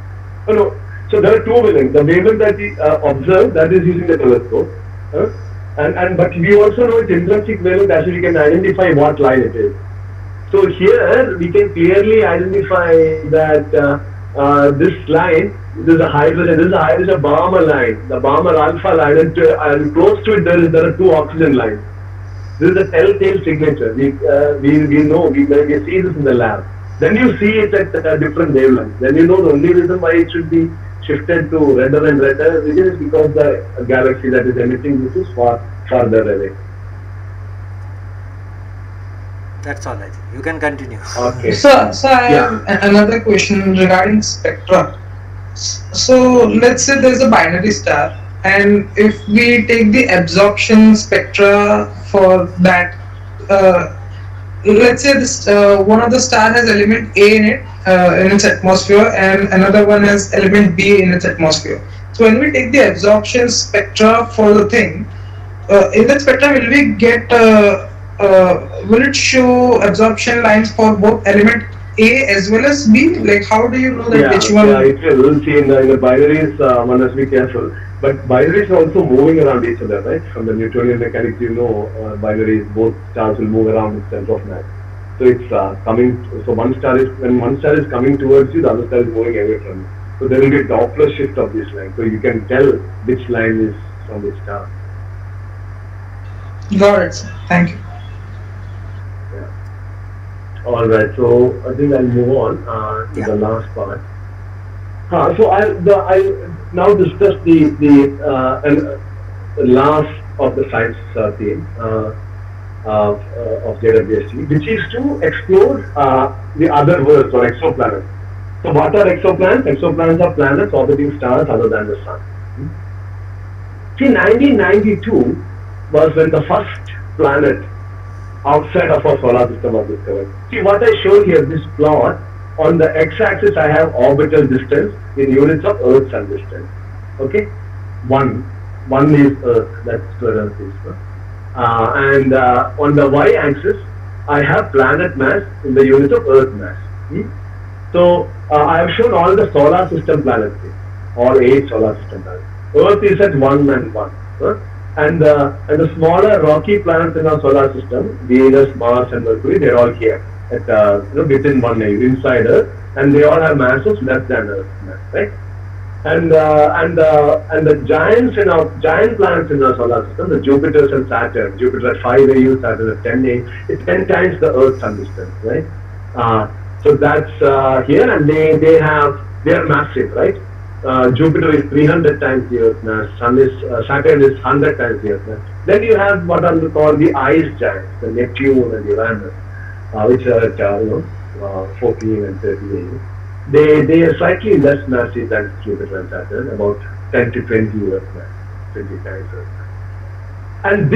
No. So there are two wavelengths. The wavelength that we observe, that is using the telescope, but we also know its intrinsic wavelength, as we can identify what line it is. So here we can clearly identify that this line, this is a hydrogen Balmer line, the Balmer alpha line, and close to it there are two oxygen lines. This is a telltale signature. We know, we see this in the lab. Then you see it at different wavelengths. Then you know the only reason why it should be shifted to redder and redder is because the galaxy that is emitting this is farther away. That's all I think. You can continue. Okay. So I have another question regarding spectra. So let's say there's a binary star, and if we take the absorption spectra for that, let's say this one of the star has element A in it in its atmosphere, and another one has element B in its atmosphere. So when we take the absorption spectra for the thing, in that spectra will we get will it show absorption lines for both element A as well as B? Like, how do you know that which one? Yeah, it will. See, in the binaries, one has to be careful. But binaries are also moving around each other, right? From the Newtonian mechanics, you know, binaries, both stars will move around its center of mass. So it's coming. So when one star is coming towards you, the other star is moving away from you. So there will be a Doppler shift of this line. So you can tell which line is from which star. Got it, sir. Thank you. All right, so I think I'll move on to the last part. So I'll now discuss the last of the science theme of JWST, which is to explore the other worlds or exoplanets. So what are exoplanets? Exoplanets are planets orbiting stars other than the sun. See, 1992 was when the first planet outside of our solar system was discovered. See what I showed here, this plot, on the x-axis I have orbital distance in units of Earth sun distance. Okay, one is Earth, that's where Earth is. And on the y-axis I have planet mass in the units of Earth mass. So I have shown all the solar system planets here, all 8 solar system planets. Earth is at 1 and 1. And the smaller rocky planets in our solar system, Venus, Mars, and Mercury, they're all here at within 1 node, inside Earth, and they all have masses less than Earth mass, right? And the giant planets in our solar system, the Jupiters and Saturn, Jupiter at 5 AU, Saturn at 10 AU, it's 10 times the Earth sun distance, right? So that's here, and they are massive, right? Jupiter is 300 times the Earth mass, Saturn is 100 times the Earth mass. Then you have what are called the ice giants, the Neptune and Uranus, which are at 14 and 30 AU. They are slightly less massive than Jupiter and Saturn, about 10 to 20 Earth mass, 20 times Earth mass. And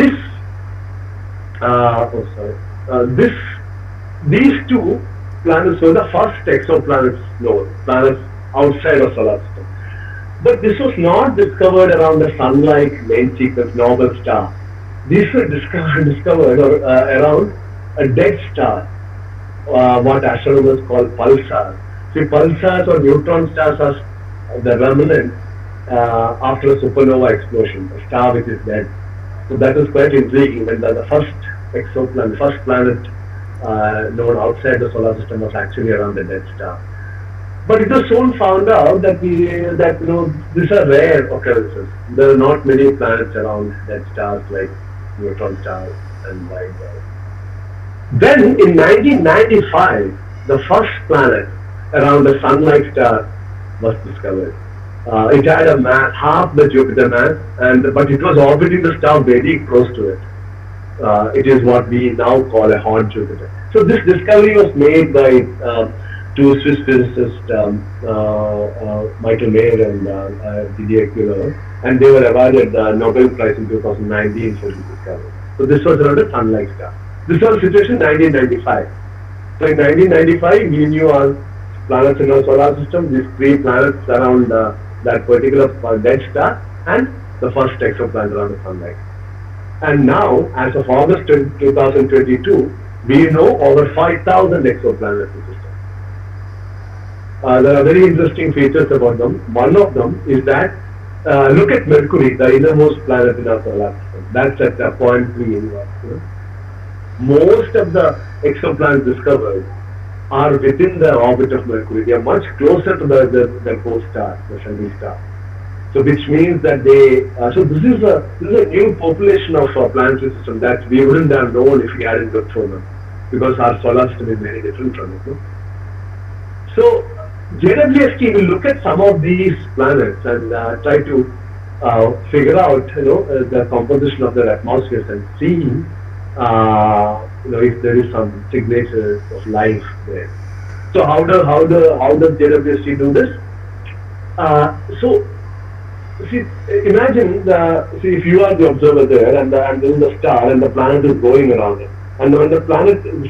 these two planets were the first exoplanets known, planets outside of solar system. But this was not discovered around the sun-like main sequence noble star. These were discovered around a dead star, what astronomers call pulsars. See, pulsars or neutron stars are the remnant after a supernova explosion, a star which is dead. So that is quite intriguing when the first exoplanet, first planet known outside the solar system was actually around a dead star. But it was soon found out that these are rare occurrences. There are not many planets around dead stars like neutron stars and white dwarfs. Then in 1995, the first planet around a sun-like star was discovered. It had a mass half the Jupiter mass, but it was orbiting the star very close to it. It is what we now call a hot Jupiter. So this discovery was made by two Swiss physicists, Michael Mayer and Didier Queloz, and they were awarded the Nobel Prize in 2019 for this discovery. So this was around a sun-like star. This was the situation in 1995. So in 1995, we knew our planets in our solar system, these 3 planets around that particular dead star, and the first exoplanet around the sun-like. And now, as of August 2022, we know over 5,000 exoplanets in the system. There are very interesting features about them. One of them is that look at Mercury, the innermost planet in our solar system. That's at point 3 anyway. most of the exoplanets discovered are within the orbit of Mercury. They are much closer to the host star, the sunny star. So which means that so this is a new population of planetary system that we wouldn't have known if we hadn't looked for them, because our solar system is very different from it. No? So JWST will look at some of these planets and try to figure out, the composition of their atmospheres and see, if there is some signature of life there. So how does JWST do this? So see, imagine if you are the observer there, and there is a star, and the planet is going around it, and when the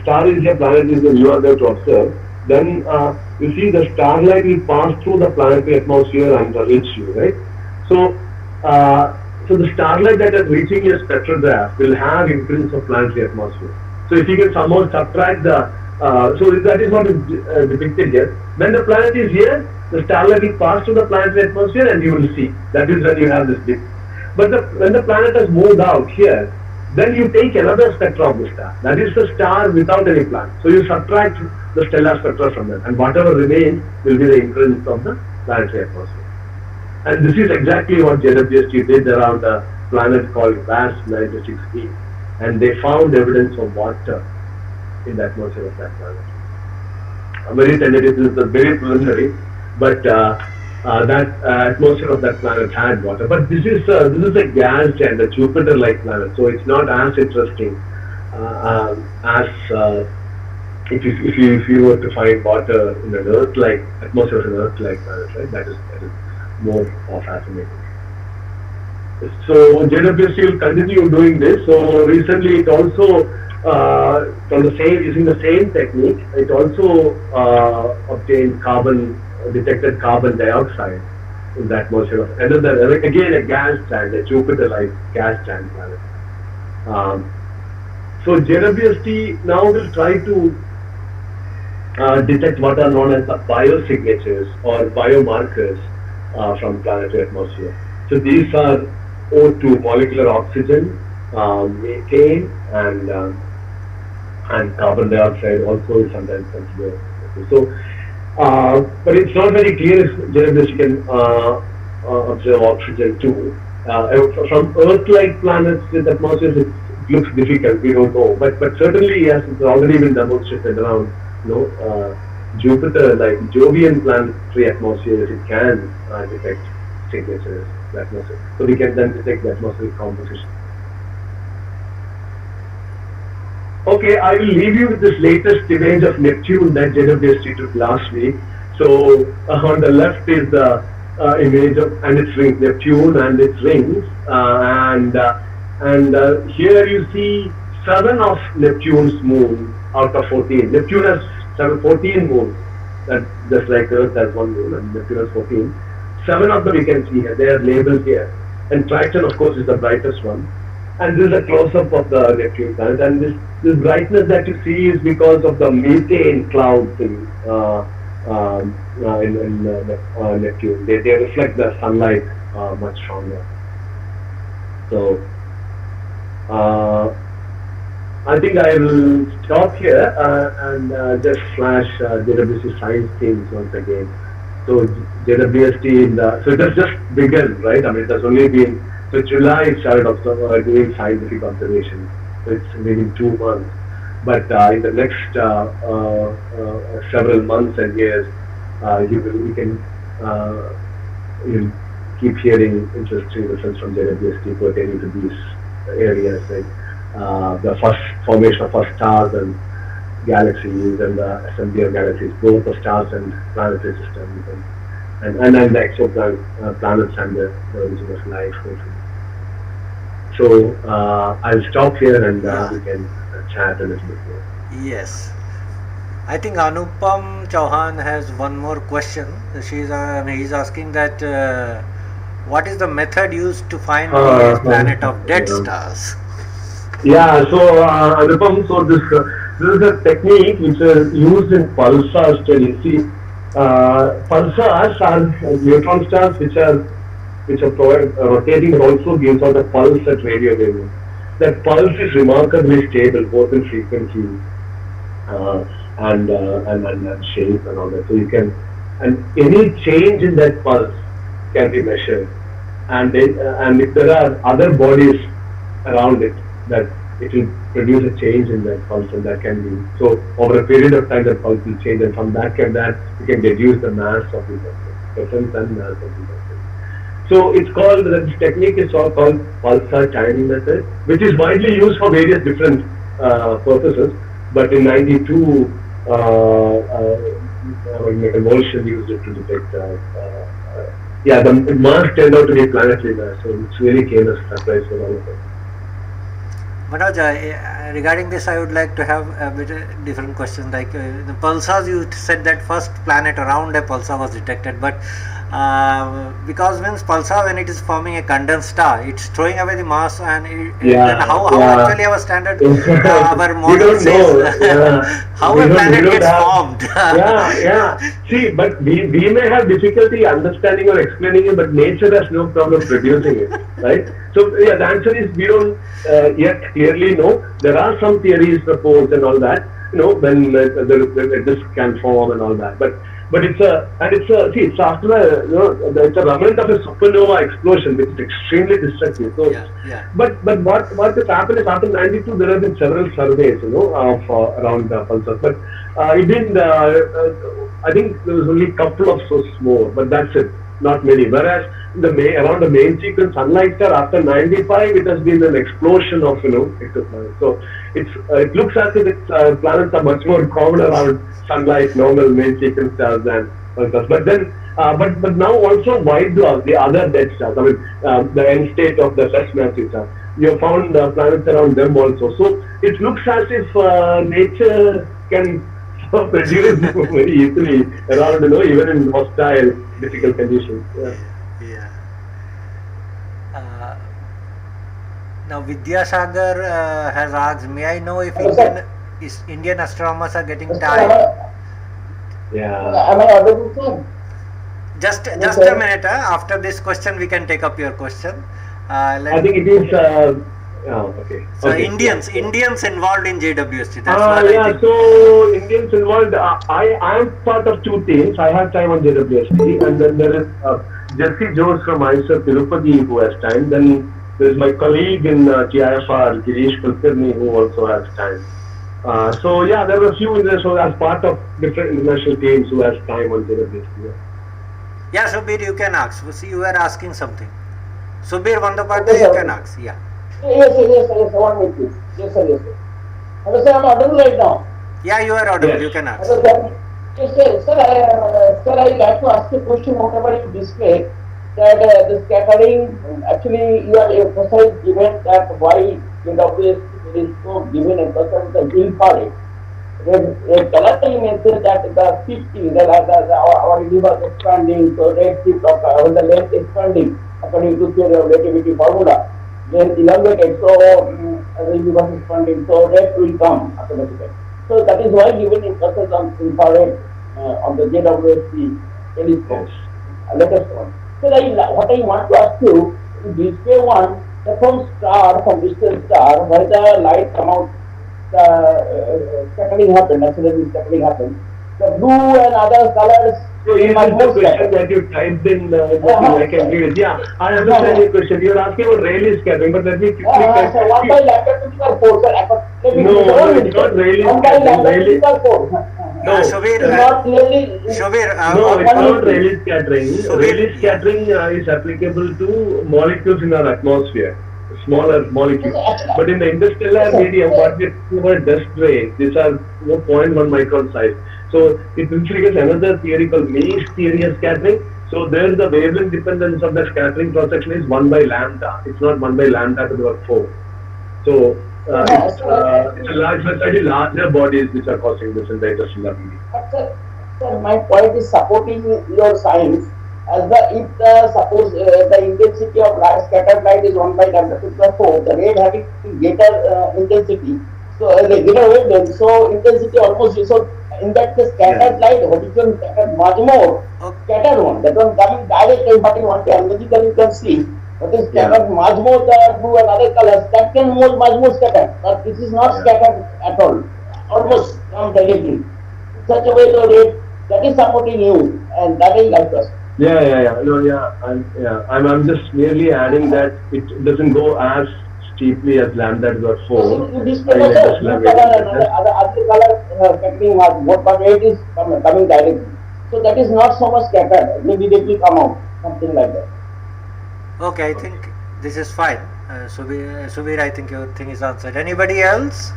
star is here, planet is here, you are there to observe. Then you see the starlight will pass through the planetary atmosphere and reach you, right? So, so the starlight that is reaching your spectrograph will have imprints of planetary atmosphere. So if you can somehow subtract so that is what is depicted here. When the planet is here, the starlight will pass through the planetary atmosphere and you will see. That is when you have this dip. But when the planet has moved out here, then you take another spectra of the star. That is the star without any planet. So you subtract the stellar spectra from that, and whatever remains will be the imprints of the planetary atmosphere. And this is exactly what JWST did around a planet called WASP 96b, and they found evidence of water in the atmosphere of that planet. Very tentative, this is very preliminary, but that atmosphere of that planet had water. But this is a gas giant, a Jupiter-like planet, so it's not as interesting as if you were to find water in an Earth-like atmosphere of an Earth-like planet, right? That is more fascinating. So JWST will continue doing this. So recently, it also using the same technique, it also obtained detected carbon dioxide in the atmosphere of another, again a gas giant, a Jupiter-like gas giant planet. So JWST now will try to detect what are known as the biosignatures or biomarkers from planetary atmosphere. So these are O2, molecular oxygen, methane, and carbon dioxide also is sometimes considered. So, but it's not very clear if JWST can observe oxygen too. From Earth-like planets with atmospheres, it looks difficult. We don't know, but certainly yes, it's already been demonstrated around. Jupiter, like Jovian planetary atmospheres, it can detect signatures of the atmosphere. So we can then detect the atmospheric composition. Okay, I will leave you with this latest image of Neptune that JWST took last week. So on the left is the image of its rings, Neptune and its rings, and here you see 7 of Neptune's moons out of 14. Neptune has 14 moons, that just like Earth has 1 moon, and Neptune has 14. 7 of them you can see here, they are labeled here. And Triton, of course, is the brightest one. And this is a close-up of the Neptune planet. And this brightness that you see is because of the methane cloud thing in Neptune. They reflect the sunlight much stronger. So, I think I will stop here and just flash JWST science themes once again. So JWST, so it has just begun, right? I mean, it has only been, so July it started doing scientific observations. So it's maybe 2 months. But in the next several months and years, we can keep hearing interesting results from JWST pertaining to these areas, like the first formation of first stars and galaxies, and the assembly of galaxies, both the stars and planetary systems, and then the exoplanets and the origin of life. So I'll stop here and we can chat a little bit more. Yes. I think Anupam Chauhan has one more question. He's asking that what is the method used to find the planet of dead stars? Yeah, so Anupam, so this is a technique which is used in pulsar studies. See, pulsars are neutron stars which are rotating, but also gives out a pulse at radio wavelength. that pulse is remarkably stable, both in frequency uh, and shape and all that. So you can, and any change in that pulse can be measured. And if there are other bodies around it, that it will produce a change in that pulse, and that can be, so over a period of time that pulse will change, and from that you can deduce the mass of the vessel, presence and mass of the vessel. So it's called, this technique is called pulsar timing method, which is widely used for various different purposes. But in '92, emulsion used it to detect. The Mars turned out to be planetary mass, so it really came as a surprise for all of us. Manoj, regarding this, I would like to have a bit different question. Like the pulsars, you said that first planet around a pulsar was detected, but because means pulsar, when it is forming a condensed star, it's throwing away the mass, and then how actually our standard our model says how a planet gets formed. See, but we may have difficulty understanding or explaining it, but nature has no problem producing it, right? So the answer is we don't yet clearly know. There are some theories proposed and all that, when the disk can form and all that, but it's after it's a remnant of a supernova explosion, which is extremely destructive. So, but what has happened is after '92 there have been several surveys, of around pulsars, but it didn't. I think there was only a couple of sources more, but that's it, not many. Whereas around the main sequence sunlight star after '95, it has been an explosion of exoplanets. So it looks as if planets are much more common around sunlight, normal main sequence stars than pulsars. But then, but now also white dwarfs, the other dead stars. I mean, the end state of the less massive stars. You have found planets around them also. So it looks as if nature can produce very easily around, even in hostile, difficult conditions. Now Vidyasagar has asked, may I know if Indian astronomers are getting tired? Am I audible, sir? Just a minute. After this question, we can take up your question. I think it is. Okay. So okay. Indians involved in JWST. That's what I think. So Indians involved. I am part of two teams. I have time on JWST, and then there is Jesse Jones from ISA Tirupati who has time. Then there is my colleague in TIFR, Girish Kulkarni, who also has time. So there were a few in there. So as part of different international teams who has time on JWST. Yeah, Subir, you can ask. See, you were asking something. Subir Vandapadhyay, you can ask. Yeah. Yes, 1 minute, please. Yes, sir. Hello, sir, I'm audible right now. Yeah, you are audible. Yes. You can ask. Hello, sir. Yes, sir. Sir, I would like to ask a question. Whatever you display, that the scattering, actually, you are emphasized given that why JWST is so given emphasis on the infrared. When color image says that the 50, our universe expanding, so redshift of the length expanding according to theory of relativity formula. Then elongated, so the universe is expanding, so red will come automatically. So that is why given emphasis on infrared on the JWST telescope, latest one. So what I want to ask you, in display one, from distant star, where the light come out, the scattering happen, accidental scattering happen. The blue and other colors. So is the question that you typed in I can agree with. Yeah, I understand your question. You are asking about Rayleigh scattering, but let me quickly so 1 by lambda typical force, sir. No, it's not Rayleigh scattering. No, Shubir, no, it's not Rayleigh scattering. Rayleigh scattering is applicable to molecules in our atmosphere, smaller molecules. But in the interstellar medium, what we call dust ray, these are 0.1 micron size. So it triggers another theory called May's theory of scattering. So there the wavelength dependence of the scattering cross section is 1 by lambda. It's not 1 by lambda to the power 4. So it's slightly larger bodies which are causing this in the interstellar medium. Sir, my point is supporting your science. As suppose the intensity of scattered light is 1 by lambda to the 4, the ray having greater intensity. So greater wavelength, so intensity almost so. In that case, scattered light, horizon scattered much more. Scattered one, that one coming direct, but in one time, logically you can see What is scattered much more blue and other colors, that can much more scattered, but this is not scattered at all, almost come directly. In such a way the rate that is supporting you, and that is like us. Yeah. No, I'm just merely adding that it doesn't go as steeply as lambda to the 4. You display the blue color and other color scattering much, but it is coming directly. So that is not so much scattered, maybe directly come out, something like that. Okay, I think this is fine. Subir, I think your thing is answered. Anybody else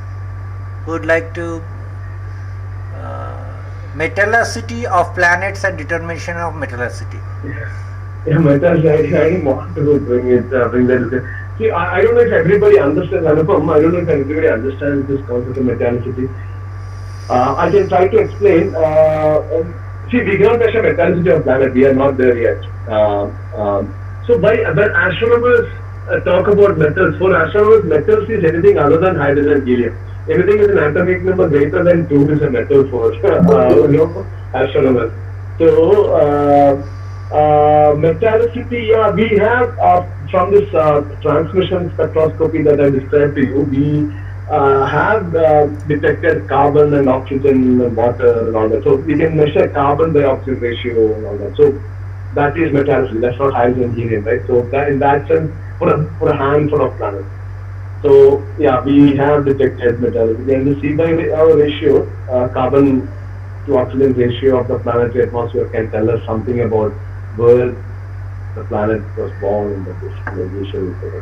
who would like to metallicity of planets and determination of metallicity? Yeah, metallicity. I didn't want to bring that. See, I don't know if everybody understands, Anupam, I don't know if everybody understands this concept of metallicity. I can try to explain. See, we cannot measure metallicity of planet. We are not there yet. So when astronomers talk about metals, for astronomers, metals is anything other than hydrogen and helium. Anything with an atomic number greater than 2 is a metal for astronomers. So metallicity, we have from this transmission spectroscopy that I described to you, we have detected carbon and oxygen and water and all that. So we can measure carbon by oxygen ratio and all that. So that is metallicity. That's not hydrogen helium, right? So that, in that sense, for a handful of planets. So yeah, we have detected metallicity, and the C by our ratio, carbon to oxygen ratio of the planetary atmosphere, can tell us something about where the planet was born in the distribution for the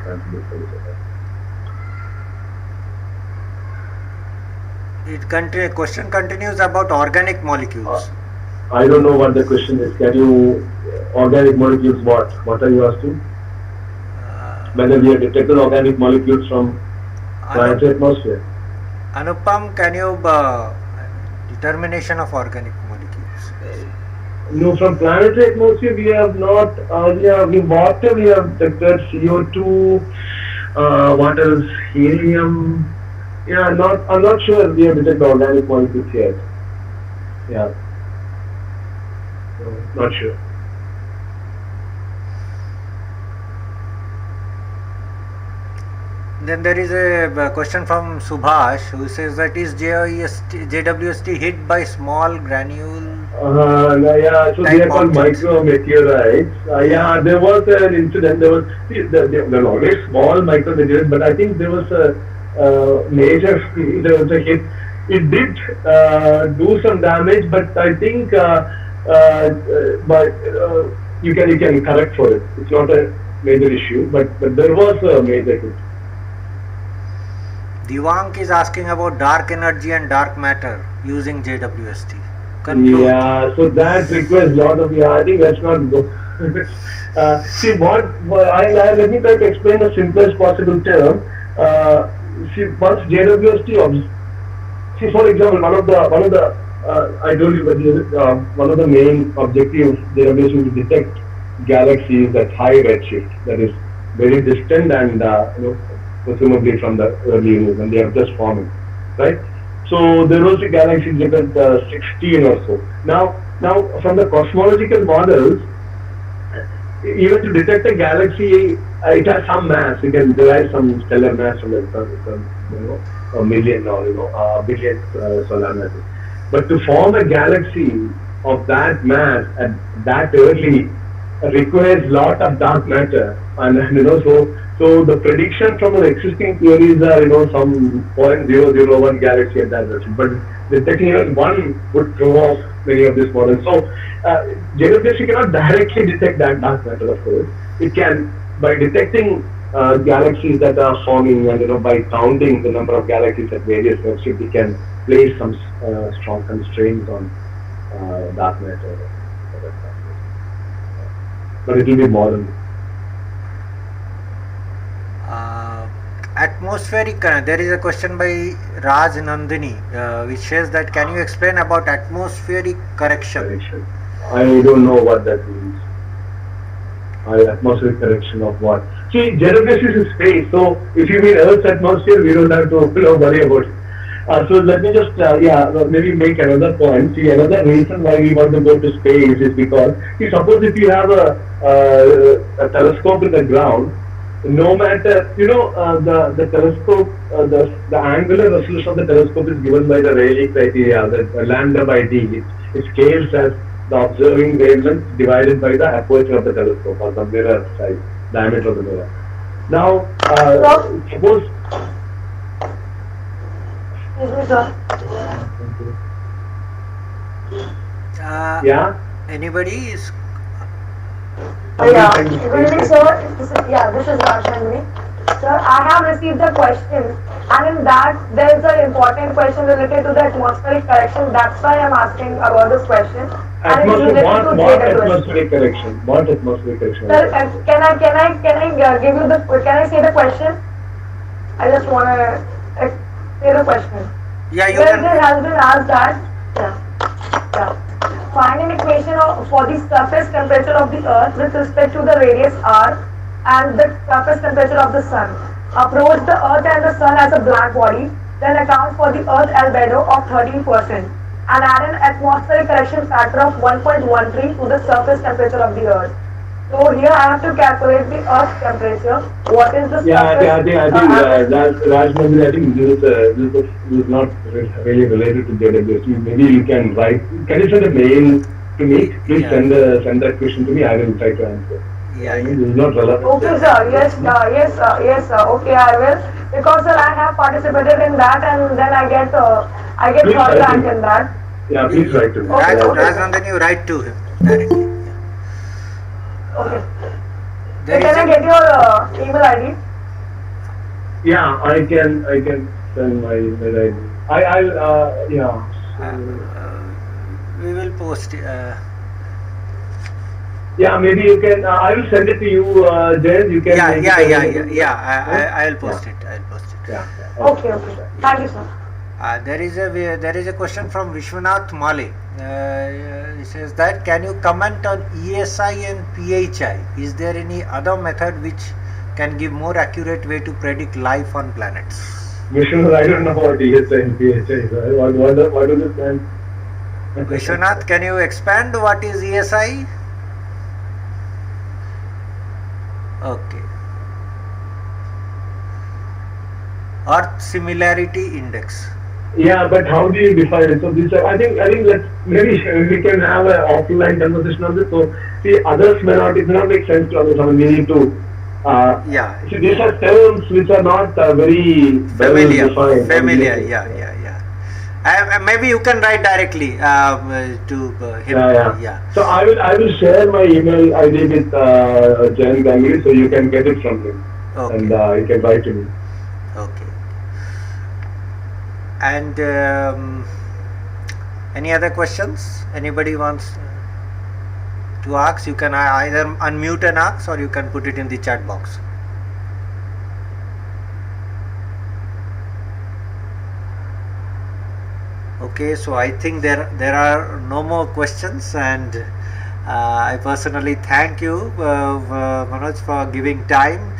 Question continues about organic molecules. I don't know what the question is. Can you, organic molecules what? What are you asking? Whether we have detected organic molecules from planetary atmosphere. Anupam, can you determination of organic molecules? No, from planetary atmosphere we have not. Water we have detected, CO2. What else? Helium. Yeah, I'm not sure we have detected organic molecules yet. Yeah. No, not sure. Then there is a question from Subhash who says that is JWST hit by small granule? Yeah, so they are called micrometeorites. Yeah, there was an incident. There were always small micrometeorites, but I think there was a major. There was a hit. It did do some damage, but I think you can correct for it. It's not a major issue, but there was a major hit. Divank is asking about dark energy and dark matter using JWST. Yeah, so that requires a lot of, I think that's not good. See, let me try to explain the simplest possible term. See, once JWST, see, for example, one of the I told you one of the main objectives JWST to detect galaxies at high redshift, that is very distant and presumably from the early universe, when they are just forming, right? So there was a galaxy given 16 or so. Now from the cosmological models, even to detect a galaxy, it has some mass. You can derive some stellar mass from it, a million or a billion solar masses. But to form a galaxy of that mass at that early requires lot of dark matter, and so the prediction from the existing theories are some 0.001 galaxy at that direction, but detecting even one would throw off many of these models. So JWST cannot directly detect that dark matter, of course. It can, by detecting galaxies that are forming, and by counting the number of galaxies at various redshifts, it can place some strong constraints on dark matter. But it will be modern. Atmospheric current. There is a question by Raj Nandini which says that can you explain about atmospheric correction? I don't know what that means. Atmospheric correction of what? See, JWST is space, so if you mean Earth's atmosphere, we don't have to worry about it. So let me just maybe make another point. See, another reason why we want to go to space is because, see, suppose if you have a telescope in the ground, no matter, the telescope, the angular resolution of the telescope is given by the Rayleigh criteria, the lambda by d. It scales as the observing wavelength divided by the aperture of the telescope, or the mirror size, diameter of the mirror. Now, suppose. Excuse me, sir. Yeah. Anybody is Yeah. Good evening, sir. This is Rajchandni. Sir, I have received a question, and in that there is an important question related to the atmospheric correction. That's why I'm asking about this question. And it is related to What JWST. atmospheric correction? What atmospheric correction? Sir, can I give you the? Can I say the question? I just want to say the question. yeah you Where can there has been asked that. Yeah. Find an equation for the surface temperature of the Earth with respect to the radius r and the surface temperature of the Sun. Approach the Earth and the Sun as a blank body, then account for the Earth albedo of 13% and add an atmospheric correction factor of 1.13 to the surface temperature of the Earth. So here I have to calculate the Earth's temperature. What is the surface? I think Rajmondri, I think this is not really related to JWST. Maybe you can write. Can you send a mail to me? Please send that question to me. I will try to answer. This is not relevant. Okay, sir. Yes, sir. Okay, I will. Because sir, I have participated in that, and then I get Please third write rank to me. in that. Yeah, please write to me. Rajnandan, you write to him directly. Okay. There Can is I a- get your email ID? Yeah, I can send my email ID. we will post Maybe you can. I will send it to you, Jay. You can. I'll post it. Yeah. Okay. Thank you, sir. There is a question from Vishwanath Male. He says that, can you comment on ESI and PHI? Is there any other method which can give more accurate way to predict life on planets? Vishnu, I don't know what ESI and PHI is. What does it stand? Vishwanath, can you expand what is ESI? Okay. Earth Similarity Index. Yeah, but how do you define it? So this, I think maybe we can have an offline conversation on this. So see, others may not. It may not make sense to others. I mean, we need to. See, these are terms which are not very Familiar. defined. Maybe you can write directly to him. Yeah. So I will share my email ID with Jan Gangri, so you can get it from him, Okay. and you can write to me. Okay. And any other questions? Anybody wants to ask? You can either unmute and ask, or you can put it in the chat box. Okay, so I think there are no more questions, and I personally thank you, Manoj, for giving time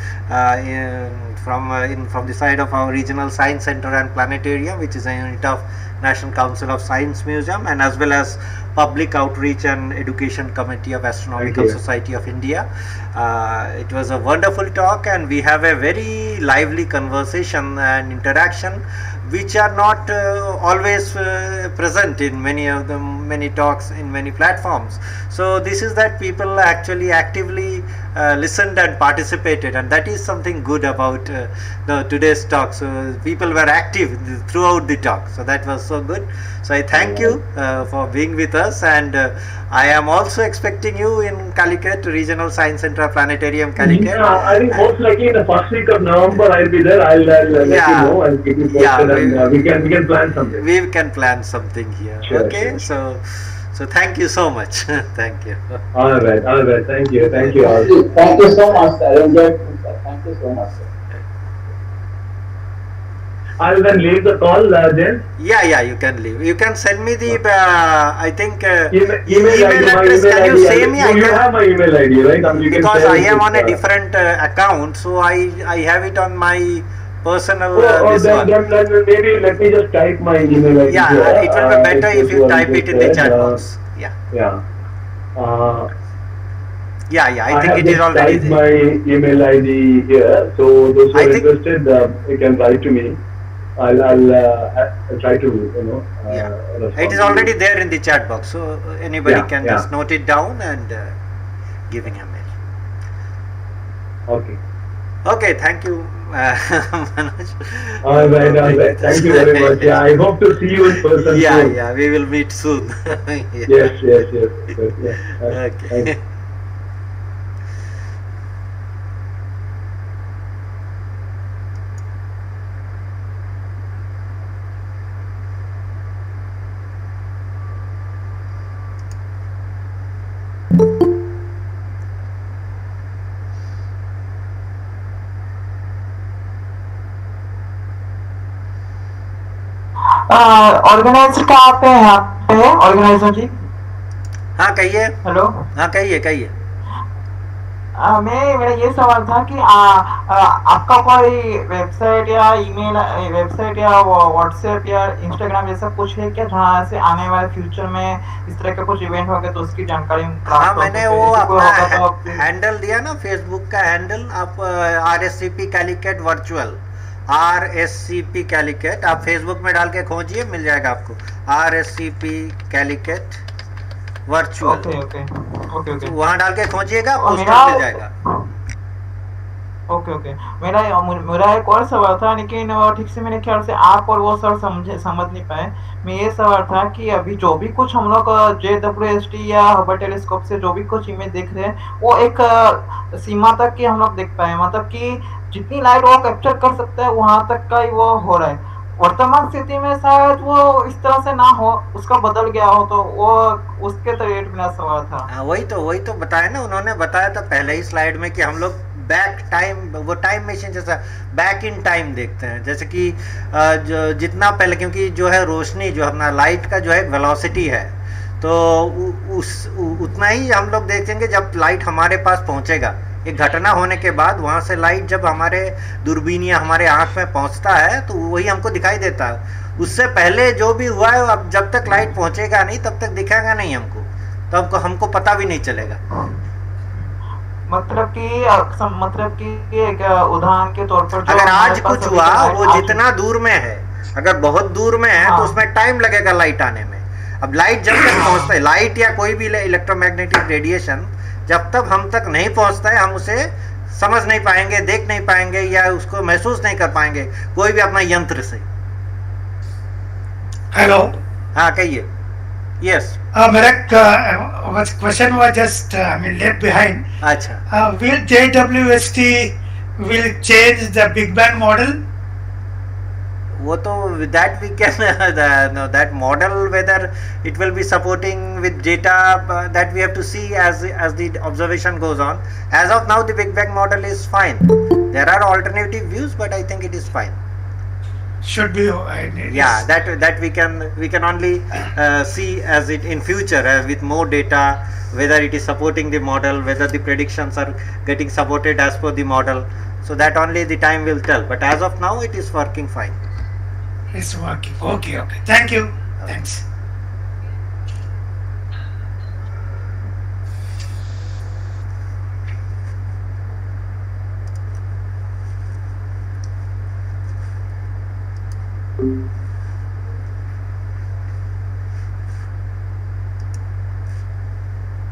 from the side of our Regional Science Center and Planetarium, which is a unit of National Council of Science Museum, and as well as Public Outreach and Education Committee of Astronomical Society of India. It was a wonderful talk, and we have a very lively conversation and interaction, which are not always present in many talks in many platforms. So this is that people actually actively listened and participated, and that is something good about today's talk. So people were active throughout the talk, so that was so good. So I thank you for being with us, and I am also expecting you in Calicut, Regional Science Center Planetarium, Calicut. Yeah, I think most likely in the first week of November I'll be there. I'll let you know and keep you posted, and we can plan something. We can plan something here. Sure, okay, sure. So thank you so much. Thank you. All right. Thank you all. Thank you so much, sir. I enjoyed it, sir. Thank you so much, sir. I'll then leave the call, Jen. Yeah, you can leave. You can send me the, I think, email address. Can you say me? You have my email ID, right? You can because share I it am with, on a different account, so I have it on my personal Oh, this one. then maybe let me just type my email ID Yeah, here. it will be better if you what type it in the interested. chat box. Yeah, Yeah. Uh, yeah, I I think have it is just already typed there. my email ID here. So those who I are think, interested, you can write to me. I'll try to yeah, it is respond to already you. there in the chat box, so anybody Yeah, can yeah. just note it down and giving a mail. Okay. Okay, thank you, Manoj, All right, for all being right. with us. Thank you very much. Yeah, I hope to see you in person Yeah, soon. yeah, we will meet soon. Yes, Yeah. yes, yes, yes, yes. Thanks. Okay. Organiser कहाँ पे है, यहाँ पे है organiser जी? हाँ कहिए, hello. हाँ कहिए कहिए। मैं मेरा ये सवाल था कि आपका कोई वेबसाइट या ईमेल, वेबसाइट या व्हाट्सएप या इंस्टाग्राम जैसा कुछ है क्या, जहाँ से आने वाले फ्यूचर में इस तरह का कुछ इवेंट होगा तो उसकी जानकारी हाँ प्राप्त हो मैंने सके, वो ऐसे कोई अपना होगा तो आप प्लीज। हैंडल दिया ना, फेसबुक का हैंडल, आप RSCP Calicut virtual, RSCP Calicut आप फेसबुक में डाल के खोजिए, मिल जाएगा आपको, RSCP Calicut virtual, okay okay okay okay. वहाँ डाल के खोजिएगा, और पोस्टर मेरा मिल जाएगा। ओके ओके, मेरा एक और सवाल था, लेकिन वो ठीक से मेरे ख्याल से आप और वो सर समझ नहीं पाए। मैं ये सवाल था कि अभी जो भी कुछ हम लोग JWST या हबल टेलीस्कोप से जो भी कुछ इमेज देख रहे हैं, वो एक सीमा तक की हम लोग देख पाए, मतलब कि जितनी लाइट वो कैप्चर कर सकता है वहां तक का ही वो हो रहा है। वर्तमान स्थिति में शायद वो इस तरह से ना हो, उसका बदल गया हो, तो वो उसके तो रेट मेरा सवाल था। वही तो बताया ना, उन्होंने बताया था पहले ही स्लाइड में कि हम लोग बैक टाइम, वो टाइम मशीन जैसा बैक इन टाइम देखते हैं, जैसे कि जो जितना पहले, क्योंकि जो है रोशनी, जो अपना लाइट का जो है वेलोसिटी है, तो उतना ही हम लोग देखेंगे जब लाइट हमारे पास पहुंचेगा। एक घटना होने के बाद वहां से लाइट जब हमारे दूरबीन या हमारे आंख में पहुंचता है तो वही हमको दिखाई देता है। उससे पहले जो भी हुआ है, अब जब तक लाइट पहुंचेगा नहीं तब तक दिखेगा नहीं हमको, तब हमको पता भी नहीं चलेगा। मतलब कि एक उदाहरण के तौर पर जो अगर हमारे आज पास कुछ अभी हुआ, जो लाइट वो आ जितना दूर में है, अगर बहुत दूर में है तो हाँ उसमें टाइम लगेगा लाइट आने में। अब लाइट जब तक पहुंचता है, लाइट या कोई भी इलेक्ट्रोमैग्नेटिक रेडिएशन जब तक हम तक नहीं पहुंचता है, हम उसे समझ नहीं पाएंगे, देख नहीं पाएंगे या उसको महसूस नहीं कर पाएंगे कोई भी अपना यंत्र से। हेलो। हाँ कहिए। यस। मेरा question was just left behind. अच्छा, Will JWST will change the Big Bang model? वो तो that we can no, that model whether it will be supporting with data, that we have to see as the observation goes on. As of now the Big Bang model is fine. There are alternative views, but I think it is fine. Should be. Yeah, that we can only see as it in future with more data, whether it is supporting the model, whether the predictions are getting supported as per the model. So that only the time will tell, but as of now it is working fine. It's working. Okay. Thank you. Thanks.